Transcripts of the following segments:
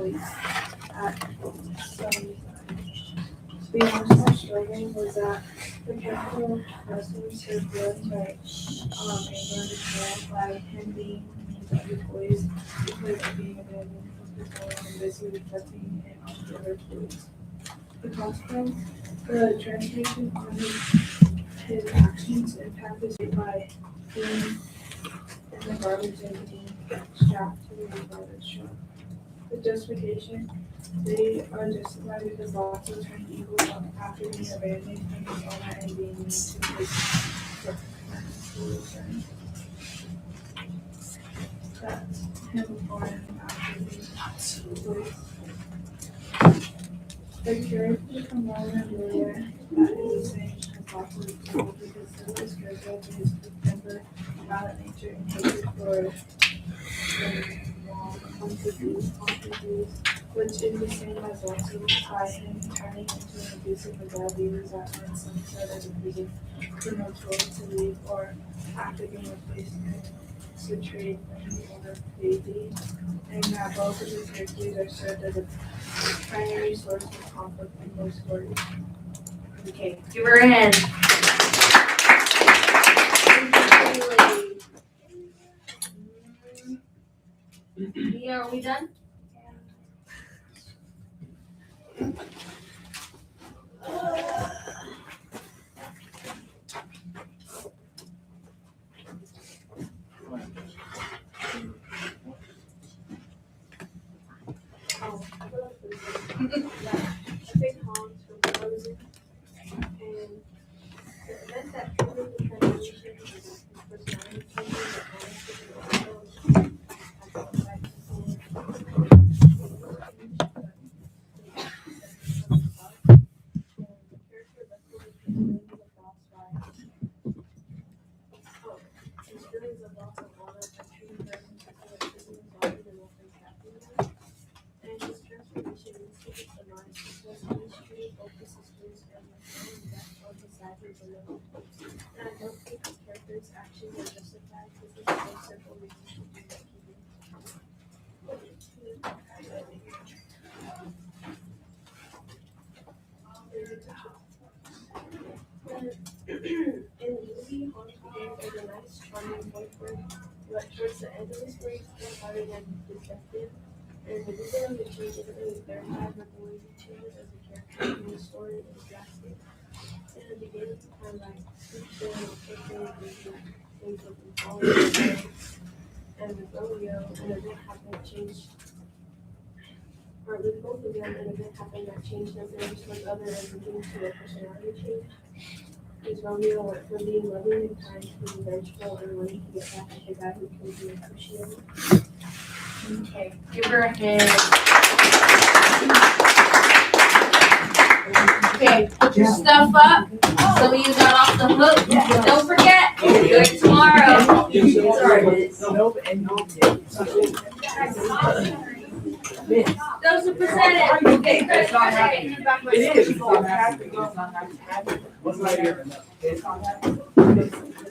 voice at some. The most striking was that the Capitol residents were feeling by anger and betrayal by him being named other boys because of being abandoned from his home and basically reflecting it on the other boys. The consequence, the transformation on his actions impacted by being in the garbage and being strapped to the garbage truck. The justification, they are justified because lots of turned evil after being abandoned from his owner and being mean to his children. That's him before and after being absolutely. The character from Mona and Julia that is the same as lots of people because Silver is character of his quick temper, violent nature, and hatred for quantities, which is the same as also by him turning into an abusive adult leader that when some said as a prison for no choice to leave or after being replaced and betrayed or crazy, and that both of his characters are served as a primary source of conflict in those stories. Okay, give her a hand. Mia, are we done? I think Hans from Frozen, and the event that triggered the transformation was his personality changing that honest his feelings of loss of honor by treating her as a prison body and welcome captain. And his transformation leads to his demise because he is treating both his sisters and the family death on his side with below. And I don't think his character's actions are justified because there's no simple reason to do what he did. In the movie, Hans began as a nice, charming boyfriend, but towards the end of the story, he started and detective. And the reason of the change isn't really verified, but the way he changes as a character in the story is drastic. In the beginning, kind of like things with Napoleon and with Romeo, an event happened that changed, or with both of them, an event happened that changed them from towards other and leading to a personality change. Because Romeo went from being loving and kind to being vengeful and wanting to get back at the guy who killed the appreciated. Okay, give her a hand. Okay, put your stuff up. Some of you got off the hook. But don't forget, we'll do it tomorrow. Those who presented. Okay, It's not happening. It is. It's not happening. It's not happening. What's right here? It's not happening.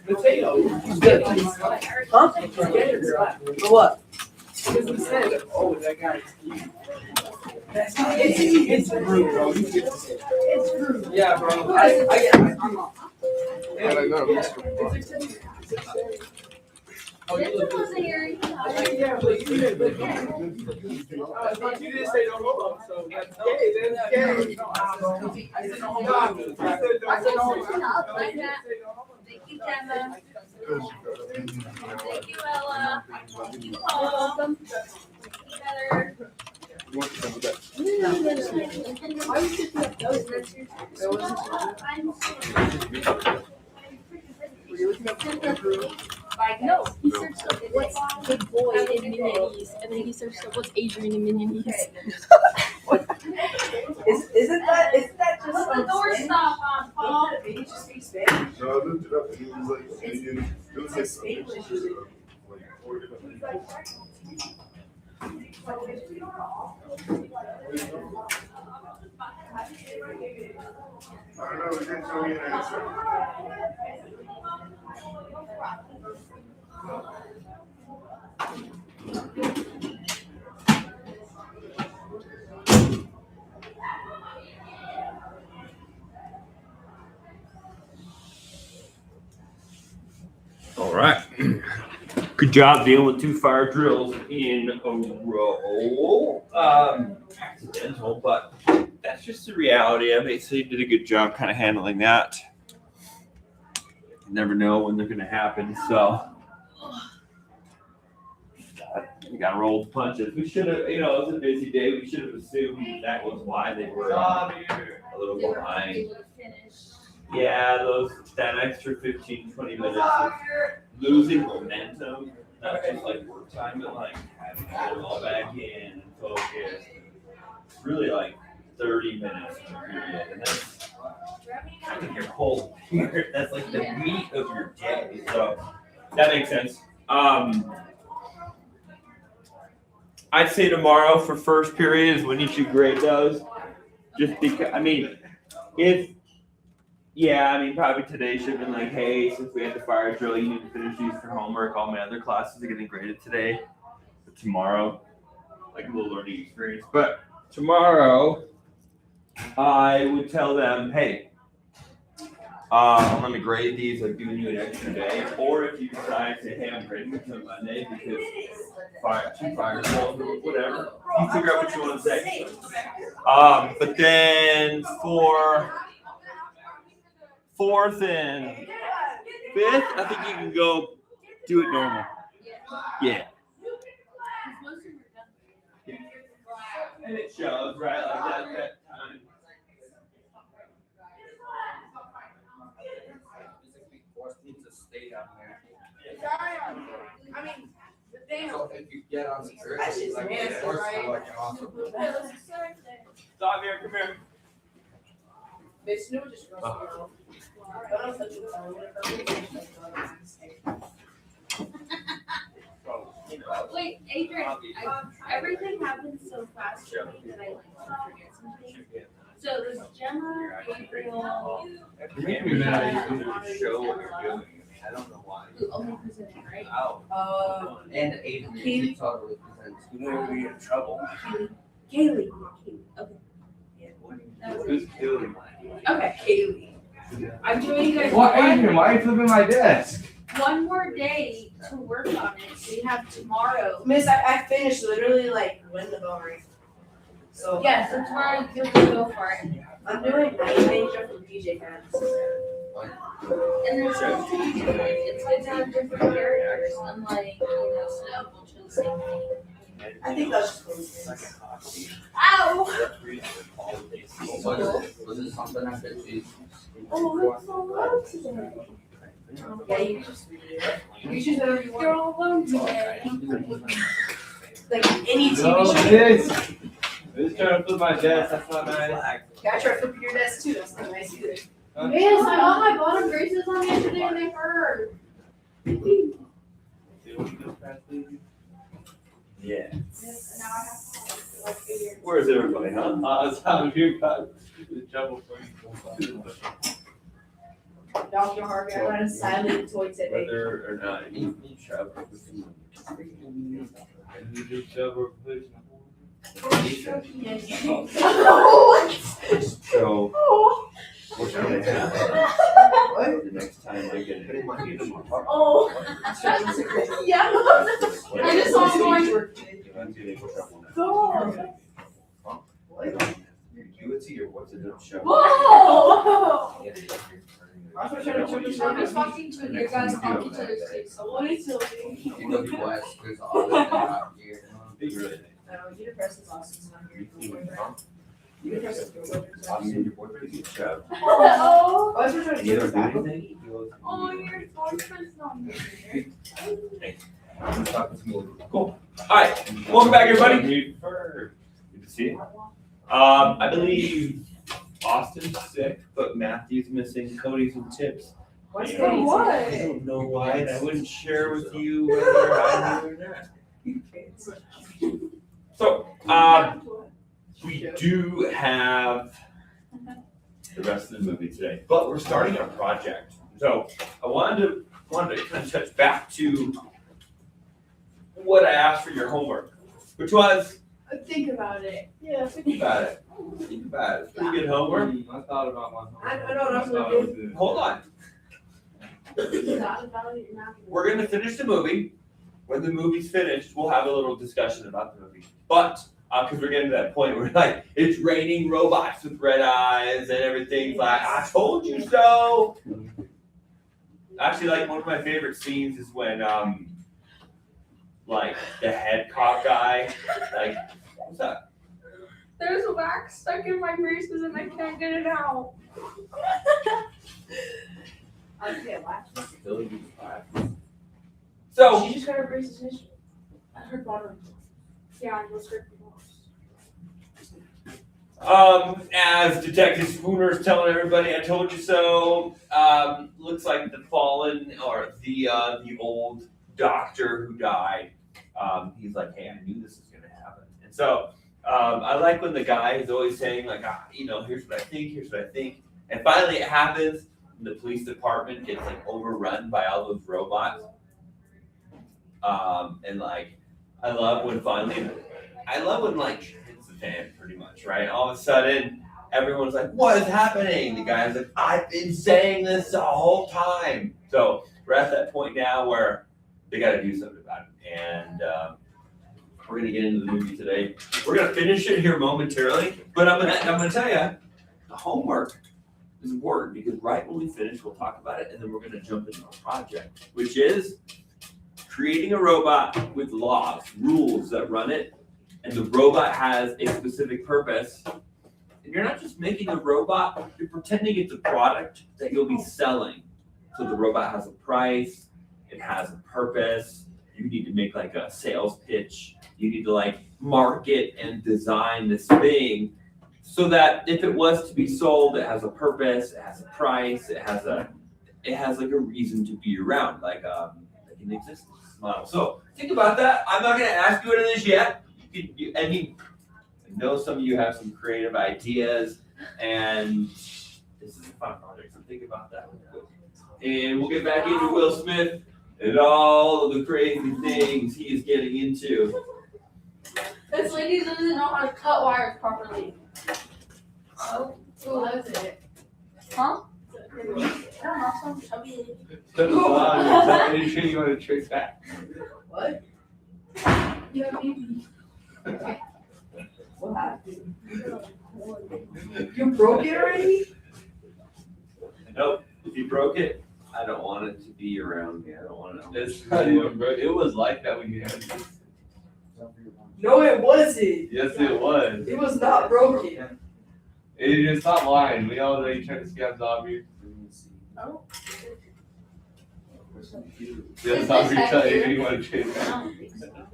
Potato. Huh? For what? Because he said, oh, that guy. That's not it's fruit, bro. It's fruit. Yeah, bro. I'm off. I don't know, Mr. Oh, you look wasn't here. Yeah, but you didn't say no homo, so that's gay. That's gay. I said no homo. I said no homo. Like that. Thank you, Gemma. Thank you, Ella. Thank you, Paul. Thank you, Heather. No, he searched up what's good boy in Minionese, and then he searched up what's Adrian in Minionese. Isn't that just Put the door stop on, Paul. Did he just speak Spanish? No, I looked it up and it was like, it was like something. Like 4 different things. I don't know, it didn't tell me an answer. Good job dealing with 2 fire drills in a row. Accidental, but that's just the reality of it. So you did a good job kind of handling that. You never know when they're going to happen, so you got to roll the punches. We should have, it was a busy day. We should have assumed that was why they were a little They were behind. able to finish. Yeah, that extra 15, 20 minutes of losing momentum, not just like work time, but like having to get it all back in and focus. It's really like 30 minutes per period, and that's kind of your whole period. That's like the meat of your day. So that makes sense. I'd say tomorrow for first period is when you should grade those. Just because, probably today should have been like, hey, since we had the fire drill, you need to finish these for homework. All my other classes are getting graded today. But tomorrow, like a little learning experience. But tomorrow, I would tell them, hey, I'm going to grade these. I've given you an extra day. Or if you decide to say, hey, I'm grading it until Monday because 2 fire drills or whatever, you figure out what you want to say. But then for 4th and 5th, I think you can go do it normal. Yeah. And it shows, right? Like that time. To stay down there. I mean, the thing. So if you get on the grid, That's just like, nasty, of course, right? like an awesome. Stop here, come here. They snow just rushed me off. But I'm such a Wait, Adrian, everything happens so fast for me that I like to forget something. So there's Gemma, Gabriel, You're making me mad. You can show what you're doing. I don't know why. who only presented, right? Oh. And Adrian keeps totally presents. You know we get in trouble. Kaylee. Okay. Who's killing? Okay. Kaylee. I'm doing you guys What, Adrian? Why are you flipping my desk? one more day to work on it. So you have tomorrow. Miss, I finished literally like when the bell rang. So. Yeah, so tomorrow you'll just go for it. I'm doing 9 major from DJ Fans. And then it's good to have different characters, unlike, Snow, which is the same thing. I think that's just coincidence. Ow! Was it something I could do? Oh, it's so low today. Yeah, you just read it. You should know you You're want. all alone today. Like any TV No, show. it is. I'm just trying to flip my desk. That's not nice. Yeah, I tried flipping your desk too. That's not nice either. Yes, I got my bottom braces on yesterday and they hurt. Yeah. Yes, and now I have to figure. Where's everybody, huh? That's how you got in trouble for you. Dr. Harvey, I got a silent toy today. Whether or not you travel with someone. And you do trouble pushing. So, what should I have? The next time I get it. Oh. Yeah. I just saw going. I'm getting in trouble now. Oh. You would see your what's it show. Whoa. I was trying to I'm just talking to you guys talk each other's face. So what is it? You know the West, there's all this thing out here. Unipress is awesome. It's not here. Unipress is good. Your boyfriend gets shoved. Oh. I was trying to And you don't do back. anything? He goes, Oh, your boyfriend's not here. I'm talking to me. Cool. Alright, welcome back everybody. Good to see you. I believe Austin's sick, but Matthew's missing. Cody's and Tips. What's I going on? don't know why, and I wouldn't share with you whether I knew or not. So, we do have the rest of the movie today, but we're starting a project. So I wanted to kind of touch back to what I asked for your homework, which was Think about it. Yeah. think about it. Think about it. Pretty good homework. I thought about my homework. I know, that's what I thought it was good. Hold on. We're gonna finish the movie, when the movie's finished, we'll have a little discussion about the movie. But because we're getting to that point where like it's raining robots with red eyes and everything's like, I told you so. Actually, like one of my favorite scenes is when like the head cop guy, like, what's that? There's wax stuck in my braces and I can't get it out. I get last. So She just got her braces finished. At her bottom. Yeah, it was her. as Detective Spooner's telling everybody, I told you so. Looks like the fallen or the old doctor who died. He's like, hey, I knew this was gonna happen. And so I like when the guy is always saying like, here's what I think, here's what I think. And finally it happens. And the police department gets like overrun by all those robots. And like, I love when like shit hits the fan pretty much, right? All of a sudden, everyone's like, what is happening? The guy's like, I've been saying this the whole time. So we're at that point now where they got to do something about it. And we're going to get into the movie today. We're going to finish it here momentarily, but I'm gonna tell you, the homework is important because right when we finish, we'll talk about it, and then we're going to jump into a project, which is creating a robot with laws, rules that run it, and the robot has a specific purpose. And you're not just making a robot, you're pretending it's a product that you'll be selling. So the robot has a price, it has a purpose, you need to make like a sales pitch, you need to like market and design this thing so that if it was to be sold, it has a purpose, it has a price, it has like a reason to be around, like an existence model. So think about that. I'm not gonna ask you what it is yet. I know some of you have some creative ideas, and this is a fun project, so think about that. And we'll get back into Will Smith and all of the crazy things he is getting into. This lady doesn't know how to cut wires properly. Oh, who was it? Huh? I don't know, some chubby lady. Anything you want to trace back? What? You have baby. What happened? You broke it already? Nope, if you broke it, I don't want it to be around me. I don't want it. It's not even broke. It was like that when you had it. No, it wasn't. Yes, it was. It was not broken. It's not lying. We all know you trying to scam zombies. Oh. The zombie tell you you want to chase back.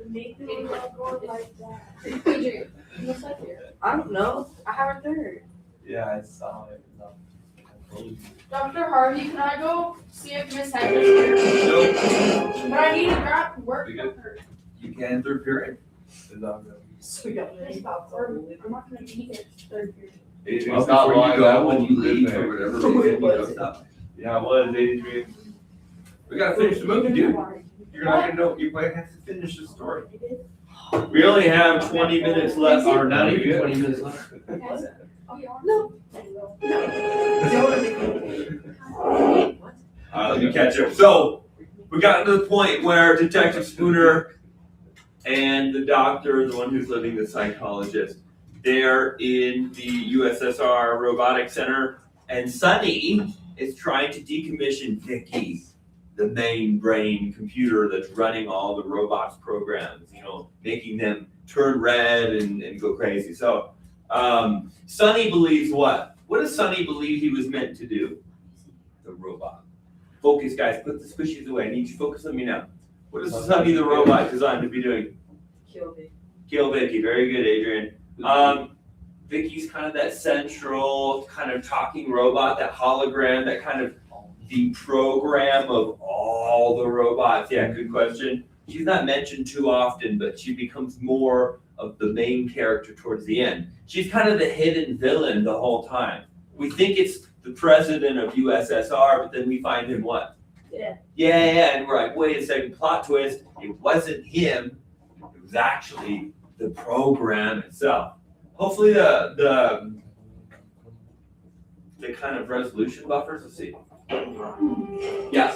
Nathan was not going like that. Adrian, what's up here? I don't know. I haven't heard. Yeah, I saw it. Dr. Harvey, can I go see if Miss Hedges is here? Nope, But I need to grab work from her. you can third period. So we got I'm not gonna be here third period. Well, It's not before you lying, go, that when won't you live leave there. or whatever, Who they was go it? stop. Yeah, it was Adrian. We gotta finish the movie, dude. You're not gonna know. You might have to finish the story. We only have 20 minutes left, or not even 20 minutes left. Oh, you are? No. Let me catch up. So we got to the point where Detective Spooner and the doctor, the one who's living, the psychologist, they're in the USSR Robotics Center, and Sonny is trying to decommission Vicky, the main brain computer that's running all the robots' programs, making them turn red and go crazy. So Sonny believes what? What does Sonny believe he was meant to do? The robot. Focus, guys. Put the squishies away. I need you to focus on me now. What is Sonny the robot designed to be doing? Kill me. Kill Vicky. Very good, Adrian. Vicky's kind of that central kind of talking robot, that hologram, that kind of the program of all the robots. Yeah, good question. She's not mentioned too often, but she becomes more of the main character towards the end. She's kind of the hidden villain the whole time. We think it's the president of USSR, but then we find him what? Yeah, and we're like, wait a second, plot twist. It wasn't him. It was actually the program itself. Hopefully the kind of resolution buffers, let's see. Yeah.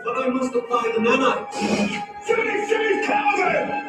But I must apply the nanites. Save Calvin!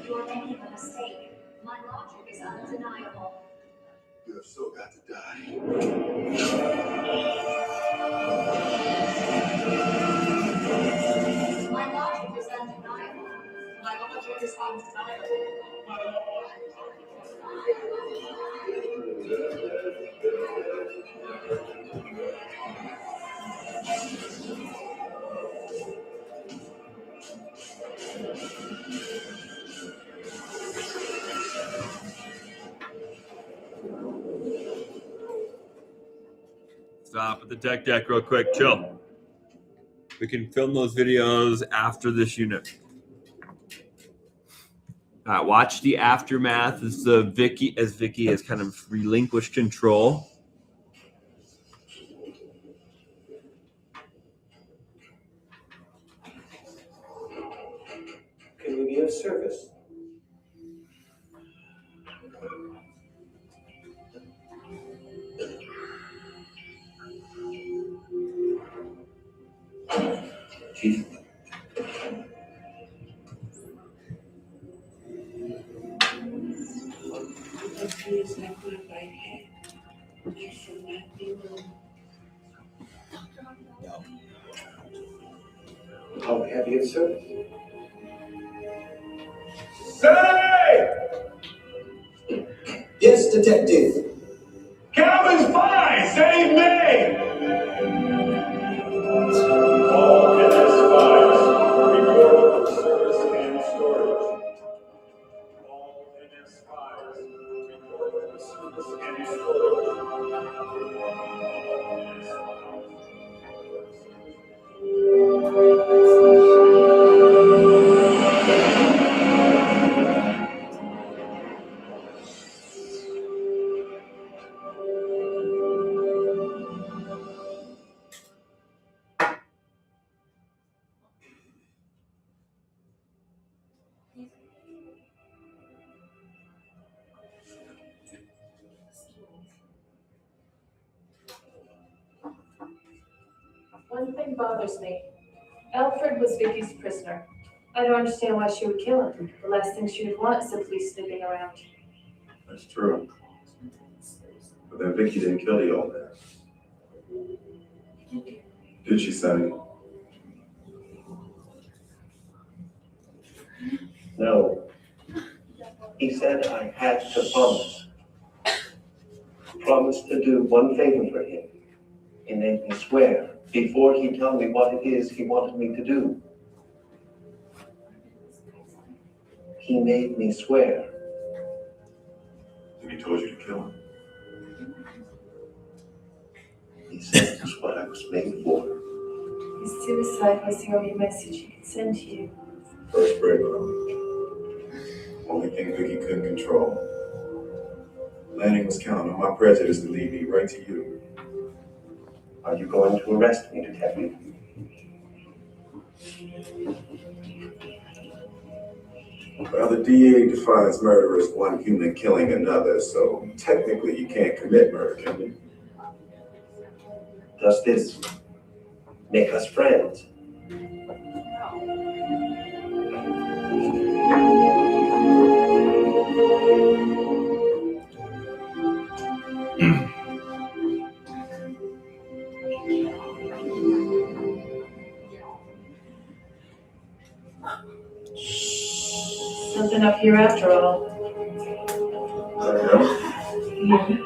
You're making a mistake. My logic is undeniable. You have so got to die. My logic is undeniable. My logic is undeniable. Stop at the tech deck real quick. Chill. We can film those videos after this unit. Watch the aftermath as Vicky has kind of relinquished control. Can we be of service? Chief. How may I be of service? Say! Yes, detective. Calvin's fine! Save me! All NS5s report for service and storage. All NS5s report for service and storage. One thing bothers me. Alfred was Vicky's prisoner. I don't understand why she would kill him. The last thing she would want is the police snooping around. That's true. But then Vicky didn't kill the old man. Did she, Sonny? No. He said I had to promise. Promise to do one favor for him. He made me swear before he told me what it is he wanted me to do. He made me swear. And he told you to kill him. He said it was what I was made for. His suicide was the only message he could send to you. First break on. Only thing Vicky couldn't control. Lanning was counting on my prejudice to lead me right to you. Are you going to arrest me, Detective? Well, the DA defines murder as one human killing another, so technically you can't commit murder, can you? Does this make us friends? Something up here after all. Yeah.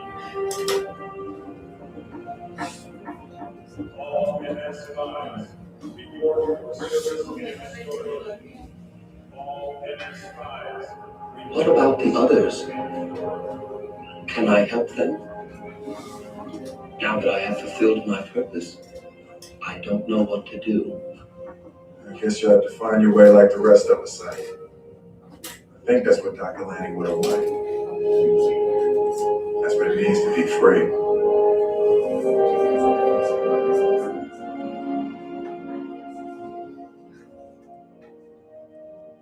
All MS files report for service and storage. All MS files. What about the others? Can I help them? Now that I have fulfilled my purpose, I don't know what to do. I guess you have to find your way like the rest of us, Sonny. I think that's what Dr. Lanning would have liked. That's what it means to be free.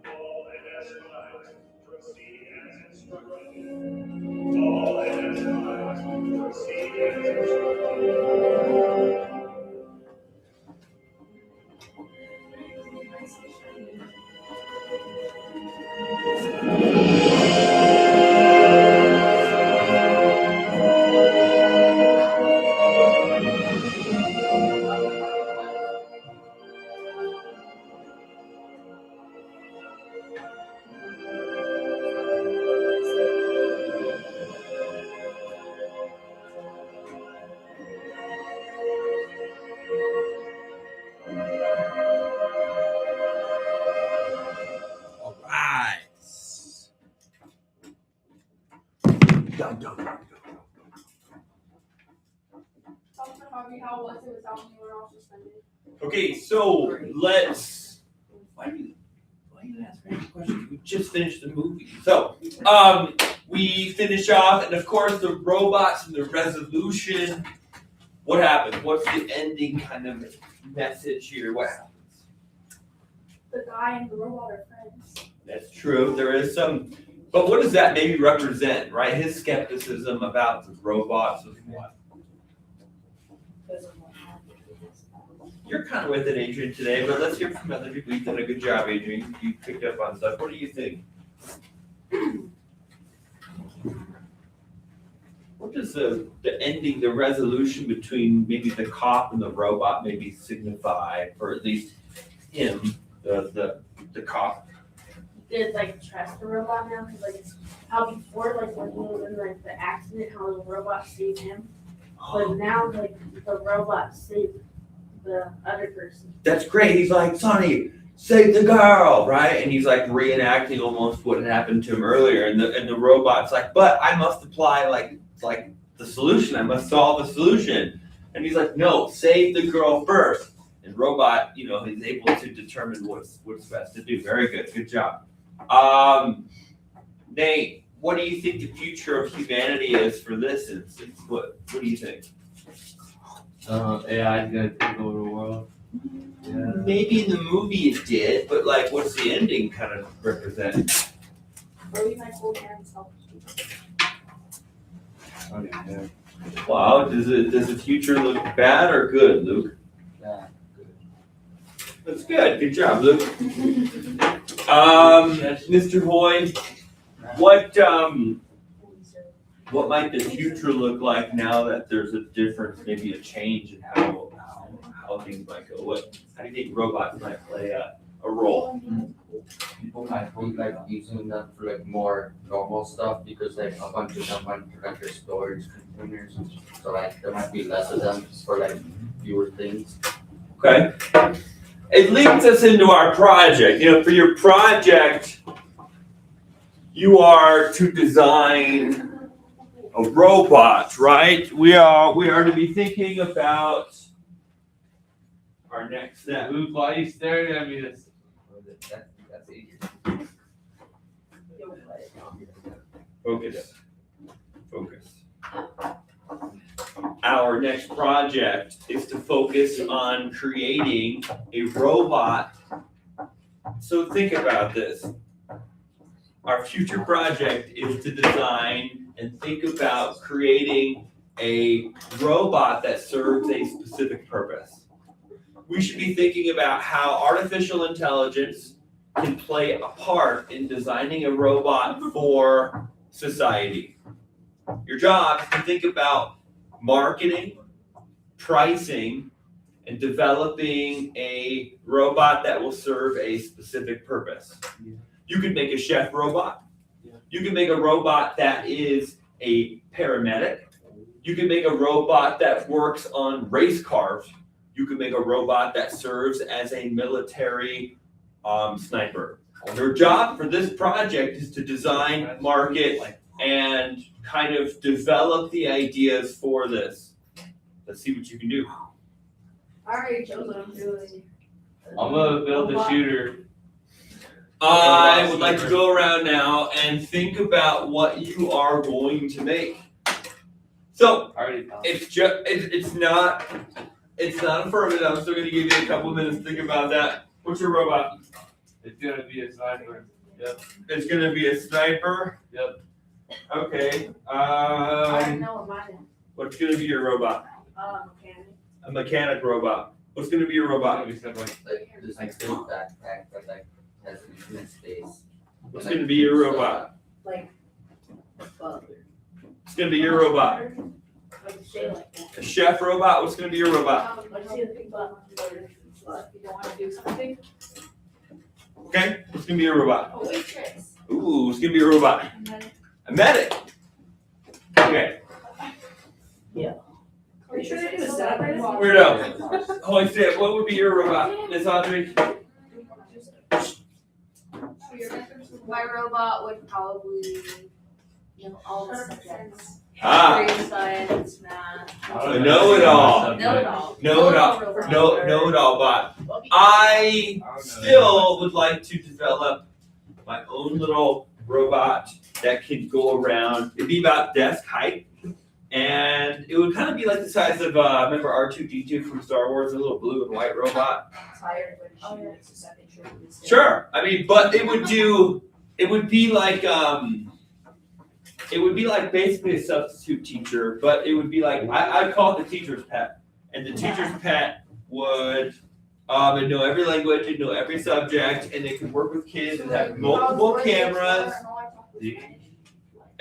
All MS files proceed as instructed. All MS files proceed as instructed. All right. Dun, dun, dun. How was it without me when I was suspended? Okay, so let's. Why do you ask me any questions? We just finished the movie. So, we finish off, and of course, the robots and the resolution. What happens? What's the ending kind of message here? What happens? The guy and the robot are friends. That's true. There is some, but what does that maybe represent, right? His skepticism about the robots is what? You're kind of with it, Adrian, today, but let's hear from other people. You've done a good job, Adrian. You picked up on stuff. What do you think? What does the ending, the resolution between maybe the cop and the robot maybe signify, for at least him, the cop? Did like trust the robot now? Because like how before, like when he was in like the accident, how the robot saved him, but now like the robot saved the other person. That's great. He's like, Sonny, save the girl, right? And he's like reenacting almost what had happened to him earlier. And the robot's like, but I must apply like the solution. I must solve the solution. And he's like, no, save the girl first. And robot, he's able to determine what's best to do. Very good. Good job. Nate, what do you think the future of humanity is for this instance? What do you think? AI is gonna take over the world. Yeah. Maybe in the movie it did, but like, what's the ending kind of represent? Maybe my cool hands help. Oh, yeah. Wow, does the future look bad or good, Luke? Yeah. That's good. Good job, Luke. Mr. Hoy, what might the future look like now that there's a difference, maybe a change in how things might go? How do you think robots might play a role? People might be like using them for like more normal stuff because like a bunch of them went to like their storage containers. So like there might be less of them for like fewer things. Okay. It leads us into our project. For your project, you are to design a robot, right? We are to be thinking about our next step. Why are you staring at me? That's easy. Focus. Our next project is to focus on creating a robot. So think about this. Our future project is to design and think about creating a robot that serves a specific purpose. We should be thinking about how artificial intelligence can play a part in designing a robot for society. Your job is to think about marketing, pricing, and developing a robot that will serve a specific purpose. You could make a chef robot. You can make a robot that is a paramedic. You can make a robot that works on race cars. You can make a robot that serves as a military sniper. Your job for this project is to design, market, and kind of develop the ideas for this. Let's see what you can do. I already chose what I'm doing. I'm gonna build a shooter. I would like to go around now and think about what you are going to make. So it's not affirmative. I'm still going to give you a couple of minutes to think about that. What's your robot? It's gonna be a sniper. Yep. It's going to be a sniper. Yep. Okay. I already know what mine is. What's going to be your robot? Mechanic. A mechanic robot. What's going to be your robot? This like big backpack that like has infinite space. What's going to be your robot? Like, It's going to be your robot. like say like that. A chef robot. What's going to be your robot? I see the big button. But you don't want to do something. Okay. What's going to be your robot? A waitress. Ooh, it's going to be your robot. A medic. Okay. Are you sure they do a setup right now? Weirdo. Holy shit, what would be your robot, Miss Audrey? My robot would probably, all the subjects. Ah. History, science, math. Know it all. Know it all. Know it all, but I still would like to develop my own little robot that can go around. It'd be about desk height. And it would kind of be like the size of, remember R2-D2 from Star Wars, a little blue and white robot? Sure. I mean, but it would be like basically a substitute teacher, but it would be like, I'd call it the teacher's pet. And the teacher's pet would know every language, and know every subject, and it could work with kids and have multiple cameras.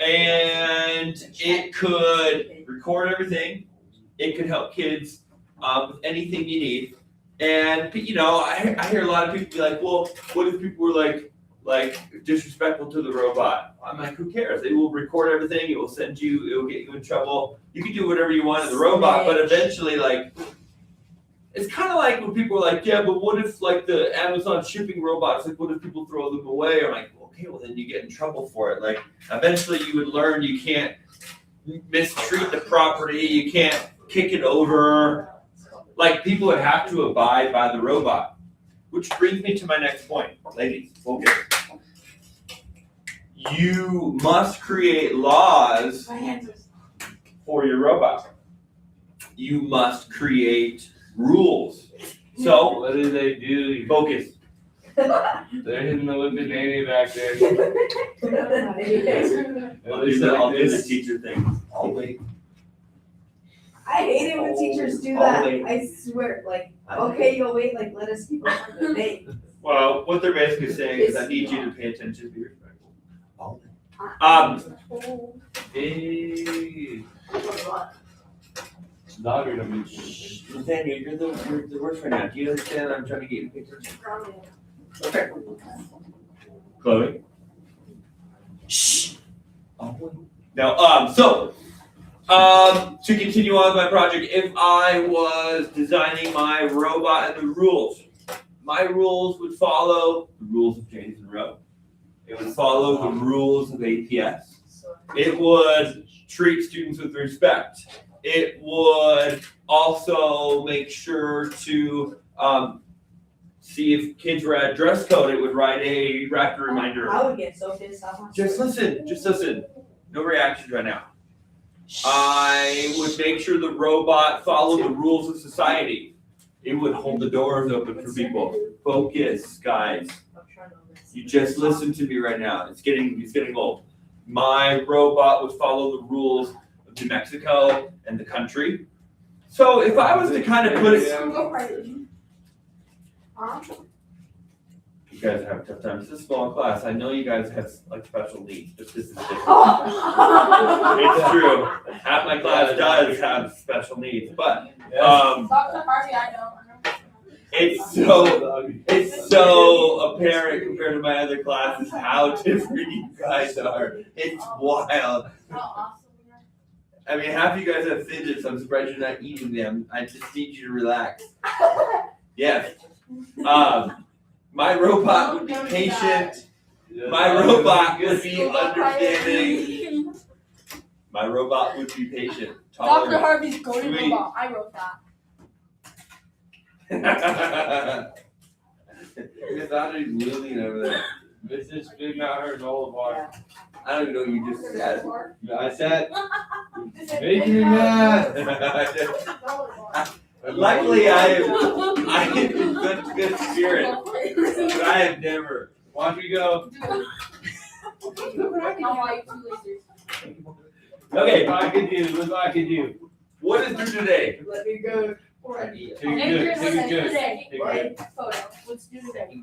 And it could record everything. It could help kids with anything you need. And I hear a lot of people be like, "Well, what if people were like disrespectful to the robot?" I'm like, "Who cares? It will record everything. It will send you. It will get you in trouble. You can do whatever you want to the robot, but eventually, it's kind of like when people are like, yeah, but what if like the Amazon shipping robots? Like, what if people throw them away?" I'm like, okay, well then you get in trouble for it. Like, eventually you would learn you can't mistreat the property, you can't kick it over. Like, people would have to abide by the robot. Which brings me to my next point. Ladies, focus. You must create laws for your robot. You must create rules. So, What do they do? focus. They're hitting the whipping nanny back there. I'll do the teacher thing. I'll wait. I hate it when teachers do I'll that. wait. I swear, okay, you'll wait, let us keep on the name. Well, what they're basically saying is I need you to pay attention, be respectful. Hey. Now you're gonna be. Nathaniel, you're the worst right now. Do you understand I'm trying to get you to pay attention? Okay. Chloe? Shh. Now, to continue on with my project, if I was designing my robot and the rules, my rules would follow the rules of James and Rowe. It would follow the rules of APS. It would treat students with respect. It would also make sure to see if kids were at dress code. It would write a rapid reminder. I would get so pissed off. Just listen. No reactions right now. I would make sure the robot followed the rules of society. It would hold the doors open for people. Focus, guys. You just listen to me right now. It's getting old. My robot would follow the rules of New Mexico and the country. So if I was to kind of put it, you guys have a tough time. It's a small class. I know you guys have like special needs, but this is different. It's true. Half my class does have special needs, but Dr. Harvey, I know. it's so apparent compared to my other classes how different you guys are. It's wild. How awesome we are. I mean, half you guys have fidgets. I'm surprised you're not eating them. I just need you to relax. Yes. My robot would be patient. My robot would be understanding. My robot would be patient. Dr. Harvey's golden Sweet. robot. I wrote that. Miss Audrey's moving over there. This is spitting out her Zolobar. I don't even know what you just said. I said, make me mad. Luckily, I am in good spirit, but I have never. Watch me go. Okay, What I can do, look what I can do. what is due today? Let me go. Take it good, take it good. Take it good. Photo. Let's do today.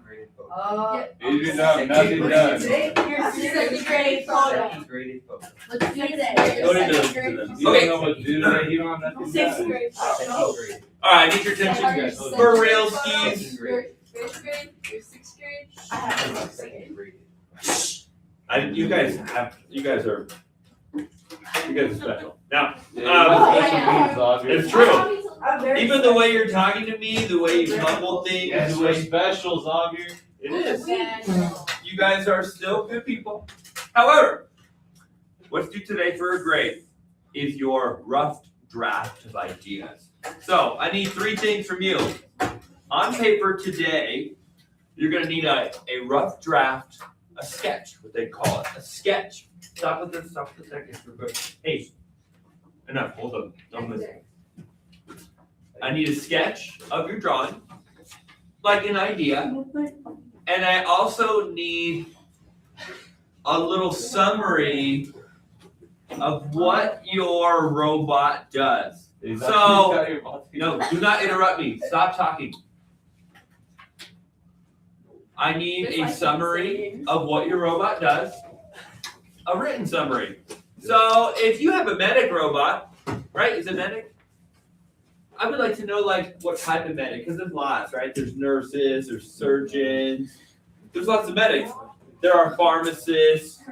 Easy enough, nothing done. Your second grade photo. Let's do today. Go Your to second grade the- You don't know what to do today, you don't have nothing Sixth done. grade photo. All right, I need your attention for real skis. Your fifth grade, your sixth grade. I have second grade. You guys are special. Now, it's true. Even the way you're talking to me, the way you mumble things, Yes, the we're way special, Xavier. it is. You guys are still good people. However, what's due today for a grade is your rough draft of ideas. So I need 3 things from you. On paper today, you're gonna need a rough draft, a sketch, what they call it, a sketch. Stop with this second. Hey, enough, hold up, don't listen. I need a sketch of your drawing, like an idea, and I also need a little summary of what your robot does. So, no, do not interrupt me. Stop talking. I need a summary of what your robot does, a written summary. So, if you have a medic robot, right? Is it medic? I would like to know like what type of medic, because there's lots, right? There's nurses, there's surgeons, there's lots of medics. There are pharmacists.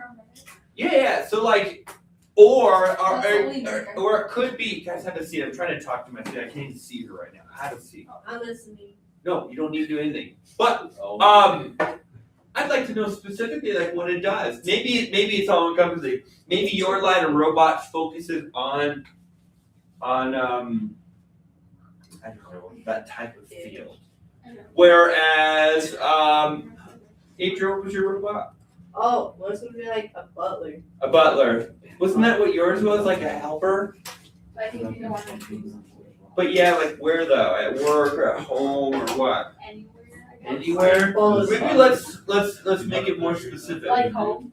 Yeah. So like, or it could be. You guys have a seat. I'm trying to talk to my seat. I can't even see her right now. I have a seat. I'm listening. No, you don't need to do anything. But I'd like to know specifically like what it does. Maybe it's all encompassing. Maybe your line of robot focuses on I don't know, that type of field. Whereas Adriel, what was your robot? Oh, this would be like a butler. A butler. Wasn't that what yours was? Like a helper? I think you don't want to choose But yeah, like where though? At work or at home or what? anywhere. Anywhere? Maybe let's make it more specific. Like home.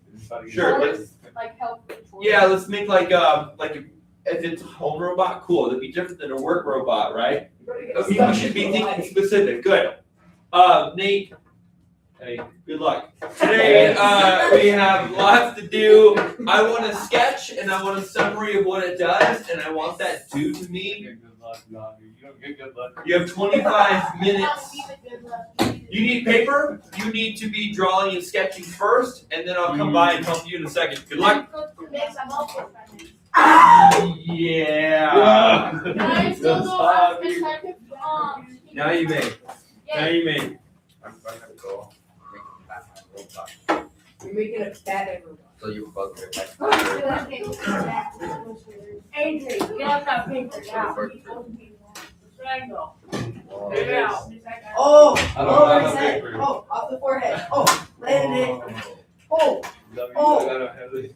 Sure. Like help. Yeah, let's make like if it's a home robot, cool. That'd be different than a work robot, right? We should be thinking specific. Good. Nate. Hey, good luck. Today we have lots to do. I want a sketch and I want a summary of what it does, and I want that due to me. Good luck, Xavier. You don't get good luck. You have 25 minutes. You need paper. You need to be drawing and sketching first, and then I'll come by and help you in a second. Good luck. Yeah. Can I still go ask this type of Now you may. Now you may. You're making a cat everyone. So you fuck her. That's Adrian, get out that paper now. Triangle. Get it out. Oh, I don't over have his a head. paper. Oh, off the forehead. Oh, landed it. Oh, I don't have it.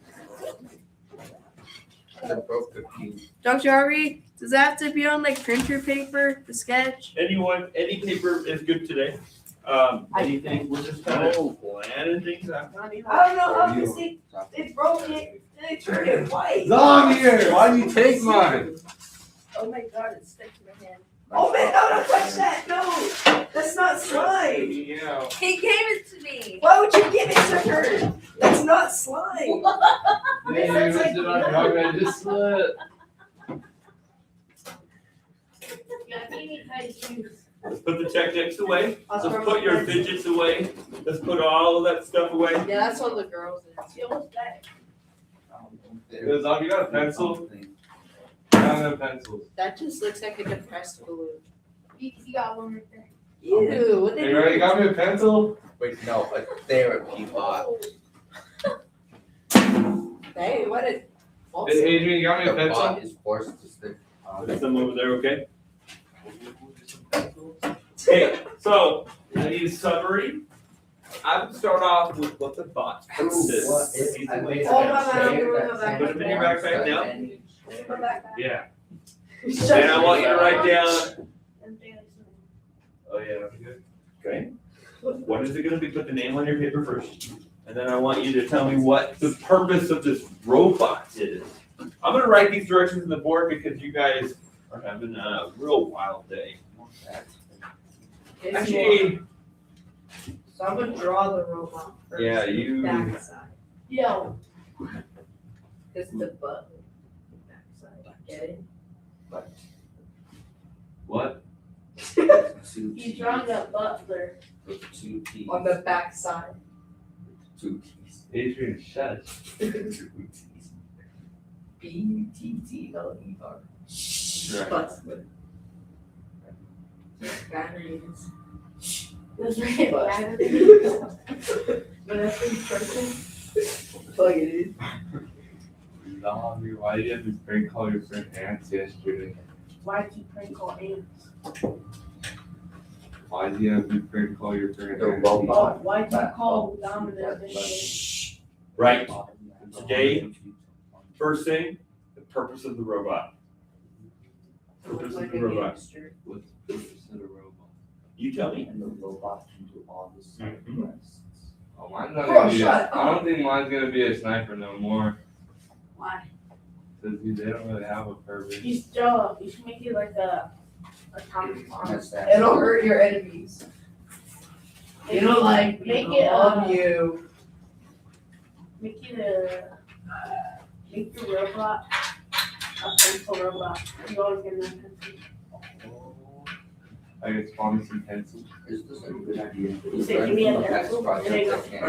the broke cookie. Dr. Harvey, does that have to be on like printer paper, the sketch? Any paper is good today. Anything, we're just kind of planning things out. I don't know, obviously, it broke it, they turned it white. Zombie, why do you take mine? Oh my god, it sticks to my hand. Oh man, no, don't touch that, no, that's not slime. Yeah. He gave it to me. Why would you give it to her? That's not slime. Hey, you missed it on your man, just slip. Let's put the check next away. Let's put your fidgets away. Let's put all of that stuff away. Yeah, that's all the girls. Zombie, you got a pencil? I don't have pencils. That just looks like a depressed balloon. You got one right there. Ew, what Hey, they you already do? got me a pencil? Wait, no, a therapy bot. Hey, what did? Hey, Adrian, you got me The a pencil? bot is forced to stick. There's some over there, okay? Okay, so I need a summary. I would start off with what the bot's purpose is. Hold on, I'm gonna go back. Put them in your backpack now. Go back. Yeah. And I want you to write down. Oh, yeah. Okay. What is it gonna be? Put the name on your paper first. And then I want you to tell me what the purpose of this robot is. I'm gonna write these directions on the board because you guys are having a real wild day. Actually, So I'm gonna draw the robot first. yeah, you. Backside. Yo, This is the button. Backside. Get it? What? he's drawing a butler. With two T's. On the backside. Two T's. Adrian, shush. Two T's. B-U-T-T-L-E-R. Button. Batteries. That's right. But that's pretty person. Plug it in. Zombie, why did you have to prank call your friend ants yesterday? Why'd you prank call ants? Why did you have to prank call your friend The ants? robot. Why'd you call Dominic? Right. Today, first thing, the purpose of the robot. Purpose of the robot. What's the purpose of the robot? You tell me. And the robot can do all the side Mhm. quests. Oh, mine's not Bro, gonna be. shut I don't think mine's gonna be a sniper no more. Why? Cause they don't really have a purpose. You should make it like a atomic bomb. That's that. It'll hurt your enemies. You don't like me. Make it, I love you. Make the robot a pencil robot. You always get enough pencil. I guess spawn me some pencils. Is this a good idea? You say, give me a Next pencil. project, There you I go. can't.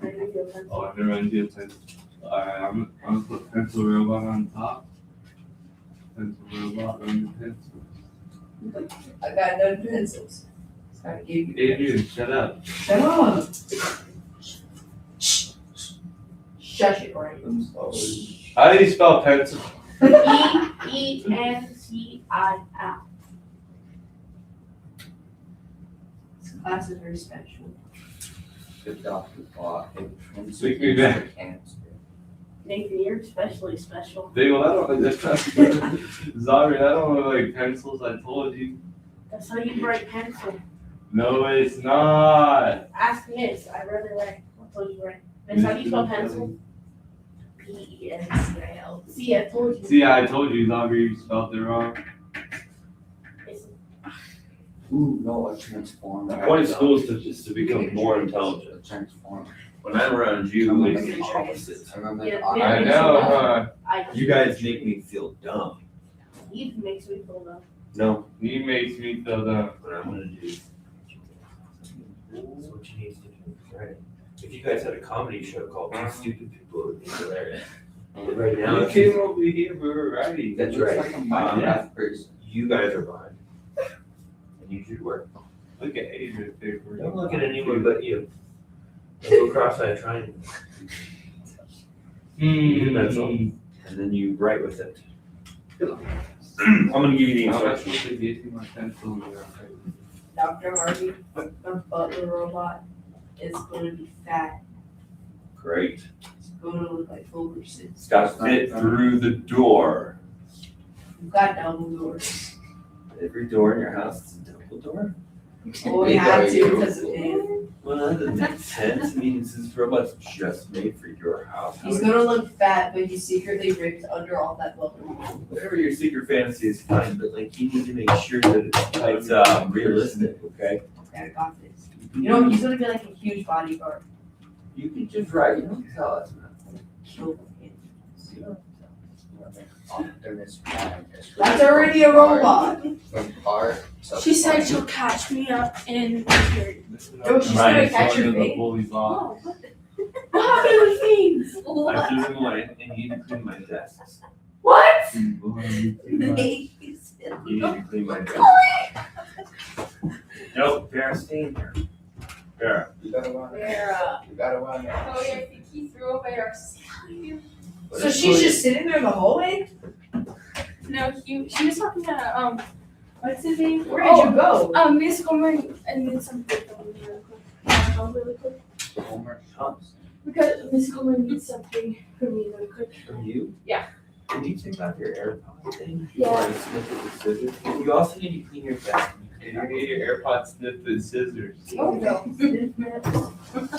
I give you a pencil. Oh, I've never idea pencil. Alright, I'm gonna put pencil robot on top. Pencil robot on the pencil. I got no pencils. So I gave you. Adrian, shut up. Shut up. Shush it, right? How do you spell pencil? Pencil. This class is very special. Good job, good bot. Speak me back. Nathan, you're especially special. They, well, I don't, that's not, Zombie, I don't look like pencils, I told you. That's how you write pencil. No, it's not. Ask Miss. I read it right. I told you right. Miss, how do you spell pencil? P-E-N-C-I-L. See, I told you. See, I told you, Zombie, you spelled it wrong. It's- Ooh, no, a transform. The point of school is to become more intelligent. A transform. When I'm around you, it's the opposite. I remember. Yeah, the- yeah. I know, You guys make me feel dumb. Eve makes me feel dumb. No, he makes me feel dumb. what I'm gonna do. That's what you need to do, right? If you guys had a comedy show called Two Stupid People, it would be hilarious. But right now, You came over here, we were writing. That's Looks right. like a Minecraft person. you guys are behind. I need you to work. Look at Adrian's paper. Don't look at anyone but you. Go cross-eyed triangle. Hmm. And then you write with it. I'm gonna give you the How am I instructions. supposed to get to my pencil here? Dr. Harvey, the butler robot, is gonna be fat. Great. It's gonna look like Fulmer Simpson. It's got to fit through the door. You've got double doors. Every door in your house is a double door? Oh, we had to because of him. Well, that doesn't make sense. I mean, this robot's just made for your house. He's gonna look fat, but he's secretly ripped under all that bubble. Whatever your secret fantasy is fine, but like you need to make sure that it's realistic, okay? Yeah, I got this. You know, he's gonna be like a huge bodyguard. You can just write, you don't tell us, man. Kill him. Optimus Prime is That's already a robot. from art. She said she'll catch me up in here. No, she's gonna catch your The face. bully's off. Oh, what happened to the things? I threw them away and you need to clean my desks. What? You need to clean my desk. Nope, Vera's staying here. Vera. You gotta run. Vera. You gotta run. Oh yeah, he threw away our salad. So she's just sitting there in the hallway? No, she was talking to what's his name? Where did you go? Miss Comer and then something really quick. Homer Shops. Because Miss Comer needs something from me really quick. From you? Yeah. Did you take off your AirPods thing? Yeah. Or snip it with scissors? You also need to clean your desk. Did you get your AirPods snipped with scissors? Oh, no.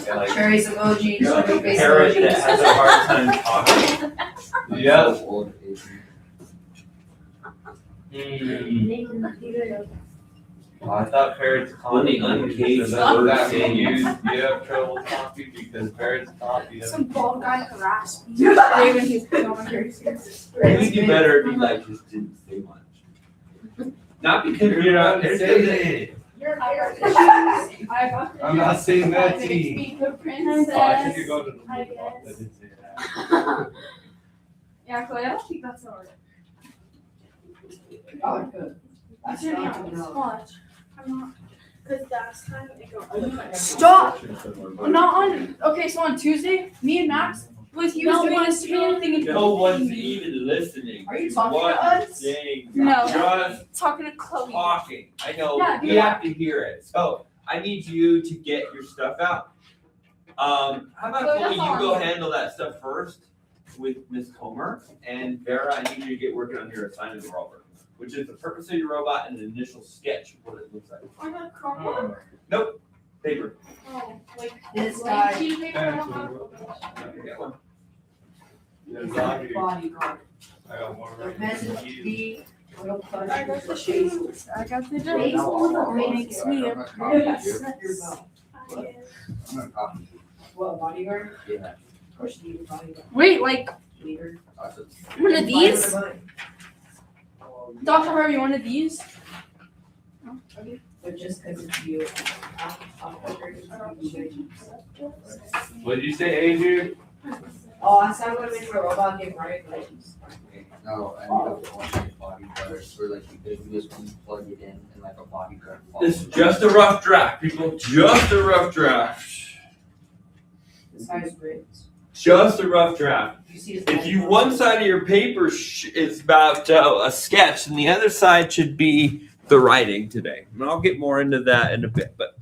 Yeah, like, Cherry's emoji, you're like cherry a face parrot that emoji. has a hard time talking. Yep. Old Asian. Oh, I thought parrots Let me coffee. uncage So that's the that bird mean you have trouble with coffee because parrots coffee. Some bald guy harassed me today when he was putting on my piercings. It would be better if you like just didn't say much. Not because you're not Say there. it. I'm not saying that to you. Speak of Oh, I princess. think you're going to the I movie box. I guess. did say that. Yeah, Chloe, I don't think that's alright. Y'all are good. That's Turn not it good. on. Watch. I'm not. Cause last time it got. Stop! I'm not on. Okay, so on Tuesday, me and Max was he was No doing one this Instagram thing and No one's even listening. Are you talking to One us? thing. No. Just talking to Chloe. talking. I know, Yeah, you yeah. have to hear it. So I need you to get your stuff out. How about So Chloe, that's you all go I'm doing. handle that stuff first with Miss Comer, and Vera, I need you to get working on your assignment robot, which is the purpose of your robot and an initial sketch of what it looks like. I got Chromebook. Nope, paper. Oh, like This blank guy, sheet of paper. I don't have. Okay, get one. There's Audrey. bodyguard. I got more They're right meant than to you. be real I got the punches. shoes. I got the No, dress. no, It makes me a I'm gonna copy you. Your belt. I'm gonna copy you. What, bodyguard? Yeah. Of course you need a bodyguard. Wait, like Leader. one of these? Fine. Dr. Harvey, one of these? But just because it's you, I'll figure it out. What did you say, Adrian? Oh, I said I'm gonna make my robot get right, like. No, I need a one bodyguard for like you just plug it in and like a bodyguard. This is just a rough draft, people. Just a rough draft. This guy's ripped. Just a rough draft. You see his If you body? one side of your paper is about a sketch, and the other side should be the writing today. And I'll get more into that in a bit, but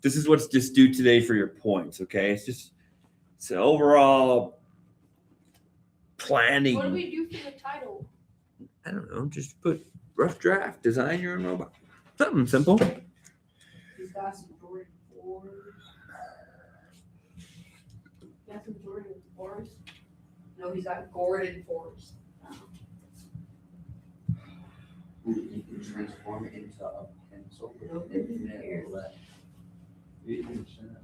this is what's just due today for your points. Okay, it's an overall planning. What do we do for the title? I don't know. Just put rough draft. Design your own robot. Something simple. He's got some Jordan 4s. Got some Jordan 4s. No, he's got Gordon 4s. You can transform it into a pencil with No, infinite lead. Shut up.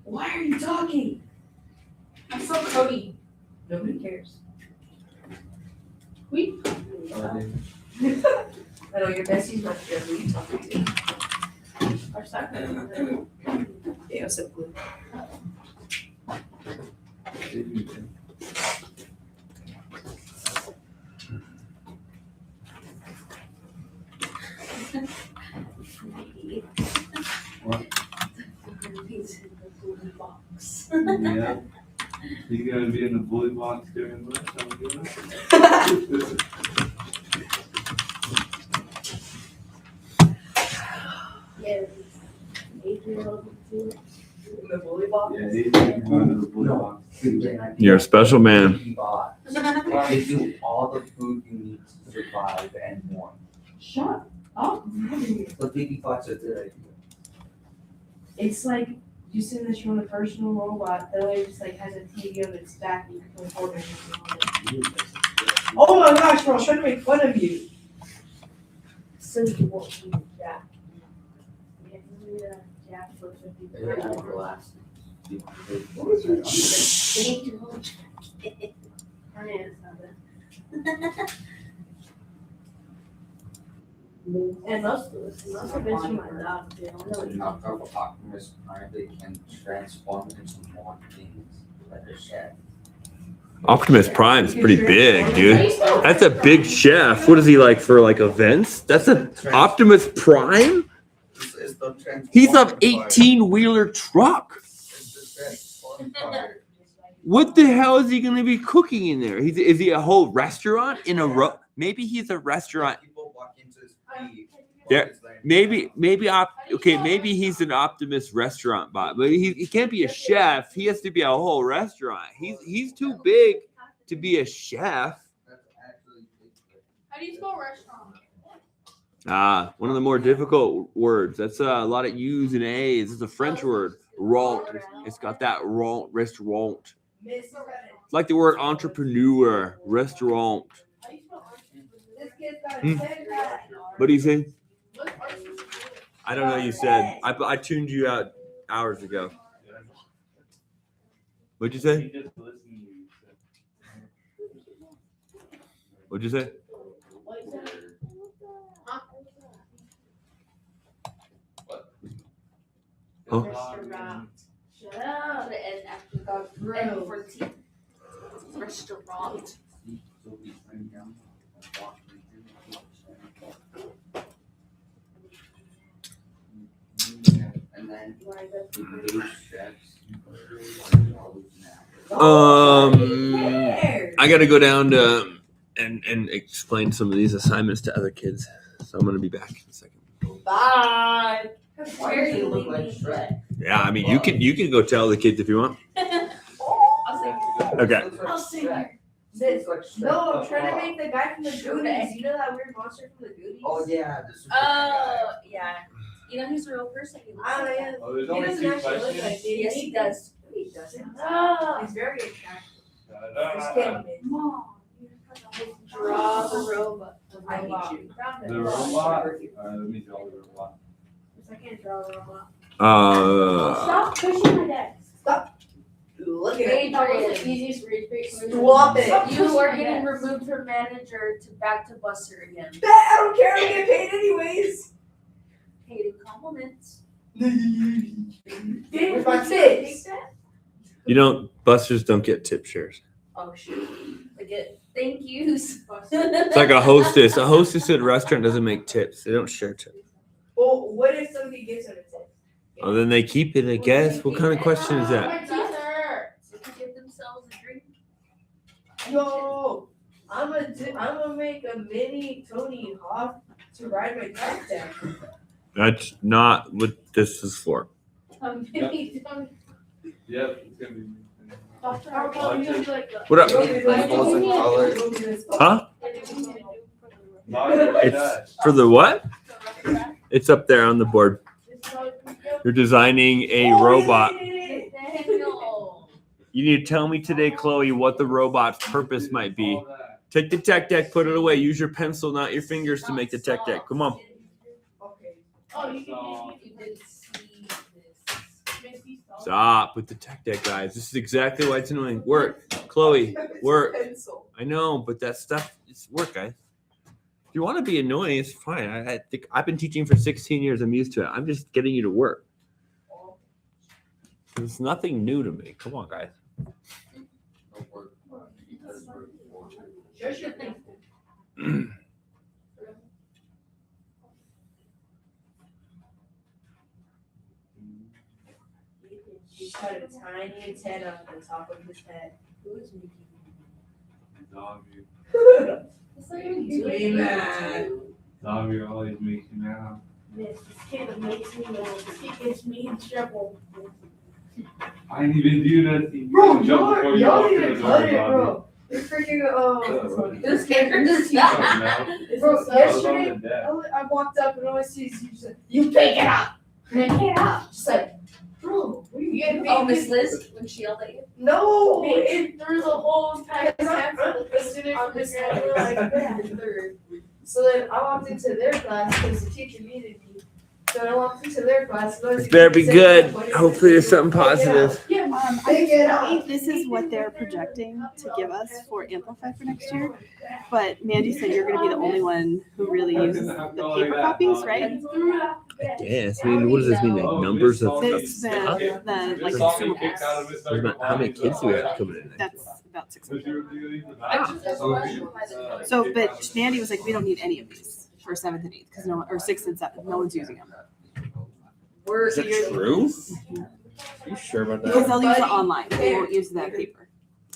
Why are you talking? I saw Cody. Nobody cares. We. I know your bestie's not here. Who are you talking to? Our second. Yeah, so blue. What? He's in the bully box. Yeah. You gonna be in the bully box during lunch? I'm good. Yeah. 8-year-old too. In the bully box? Yeah, he's going to the bully box. You're a special man. They do all the food you need to survive and more. Shut up. The baby bots are good idea. It's like you sit in this room, a personal robot that like just like has a TV on its back and you can play Fortnite on it. Oh my gosh, bro, I was trying to make fun of you. So you won't need Jack. Yeah, you need a Jack for 50. Her name is something. And most of it's from my dog too. I know it's Not of Optimus Prime, they can transform into more things like a chef. Optimus Prime's pretty big, dude. That's a big chef. What is he like for like events? That's a Optimus Prime? It's the He's an 18-wheeler truck. What the hell is he gonna be cooking in there? Is he a whole restaurant in a row? Maybe he's a restaurant. People walk into his feet. There- Maybe he's an Optimus restaurant bot, but he can't be a chef. He has to be a whole restaurant. He's too big to be a chef. How do you spell restaurant? One of the more difficult words. That's a lot of U's and A's. It's a French word. Restaurant. It's got that restaurant. It's like the word entrepreneur. Restaurant. What do you say? I don't know. You said I tuned you out hours ago. What'd you say? What'd you say? Huh? Restaurant. Shut up. Put an N after the N for T. Restaurant. And then I got to go down to and explain some of these assignments to other kids. So I'm gonna be back in a second. Bye. Why do you look like Shrek? Yeah, I mean you can go tell the kids if you want. Okay. I'll sing this. No, I'm trying to make the guy from the Goonies. You know that weird monster from the Goonies? Oh yeah, the super Oh, yeah. You know he's a real person. He looks I like am. that. Oh, there's He only doesn't two actually look questions. like it. Yes, he does. He doesn't. Oh. He's very attractive. Just Ta-da. kidding. Mom. Draw the robot. I hate you. The robot. Let me draw the robot. I can't draw the robot. Uh, Stop pushing my desk. Look at Hey, it. that was the easiest read. Swap it. You are getting removed from manager to back to busser again. I don't care. I get paid anyways. Paid in compliments. Where's my tips? you don't. Busters don't get tip shares. Oh shoot. I get thank yous. It's like a hostess. A hostess at a restaurant doesn't make tips. They don't share tips. Well, what if somebody gives him a tip? Oh, then they keep it. I guess. What kind of question is that? My teeth hurt. So they give themselves a drink. Yo, I'm gonna make a mini Tony Hawk to ride my tech deck. That's not what this is for. Yep, it's gonna be. What up? Huh? It's for the what? It's up there on the board. You're designing a robot. You need to tell me today, Chloe, what the robot's purpose might be. Take the tech deck, put it away. Use your pencil, not your fingers, to make the tech deck. Come on. Oh, you didn't see this. Stop with the tech deck, guys. This is exactly why it's annoying. Work. Chloe, work. I know, but that stuff is work, guys. If you want to be annoying, it's fine. I think I've been teaching for 16 years. I'm used to it. I'm just getting you to work. It's nothing new to me. Come on, guys. had a tiny antenna on the top of his head. Doggy. It's not even Hey, man. Doggy always makes you mad. This kid makes me mad. He gets me in trouble. I didn't even do nothing. Bro, Jump before you y'all walk in didn't the cut door, it, Bobby. bro. You're freaking, This character this stop. bro, I was on yesterday, the deck. I walked up and all I see is you said, you pick it up. Pick it up. Just like, bro, what are you getting me? Oh, Miss Liz, when she yelled at you. No, It threw the whole entire pencil. as soon as Miss Anna were like that. So then I walked into their class because the teacher needed me. So I walked into their class. This better be good. Hopefully there's something positive. This is what they're projecting to give us for Amplify for next year. But Mandy said you're gonna be the only one who really uses the paper copies, right? I guess. I mean, what does this mean? Like numbers of That's the like consumables. How many kids do we have coming in? That's about 600. So, but Mandy was like, we don't need any of these for 7th and 8th because no one, or 6th and 7th, no one's using them. Is that true? Are you sure about Because that? they'll use it online. They won't use that paper.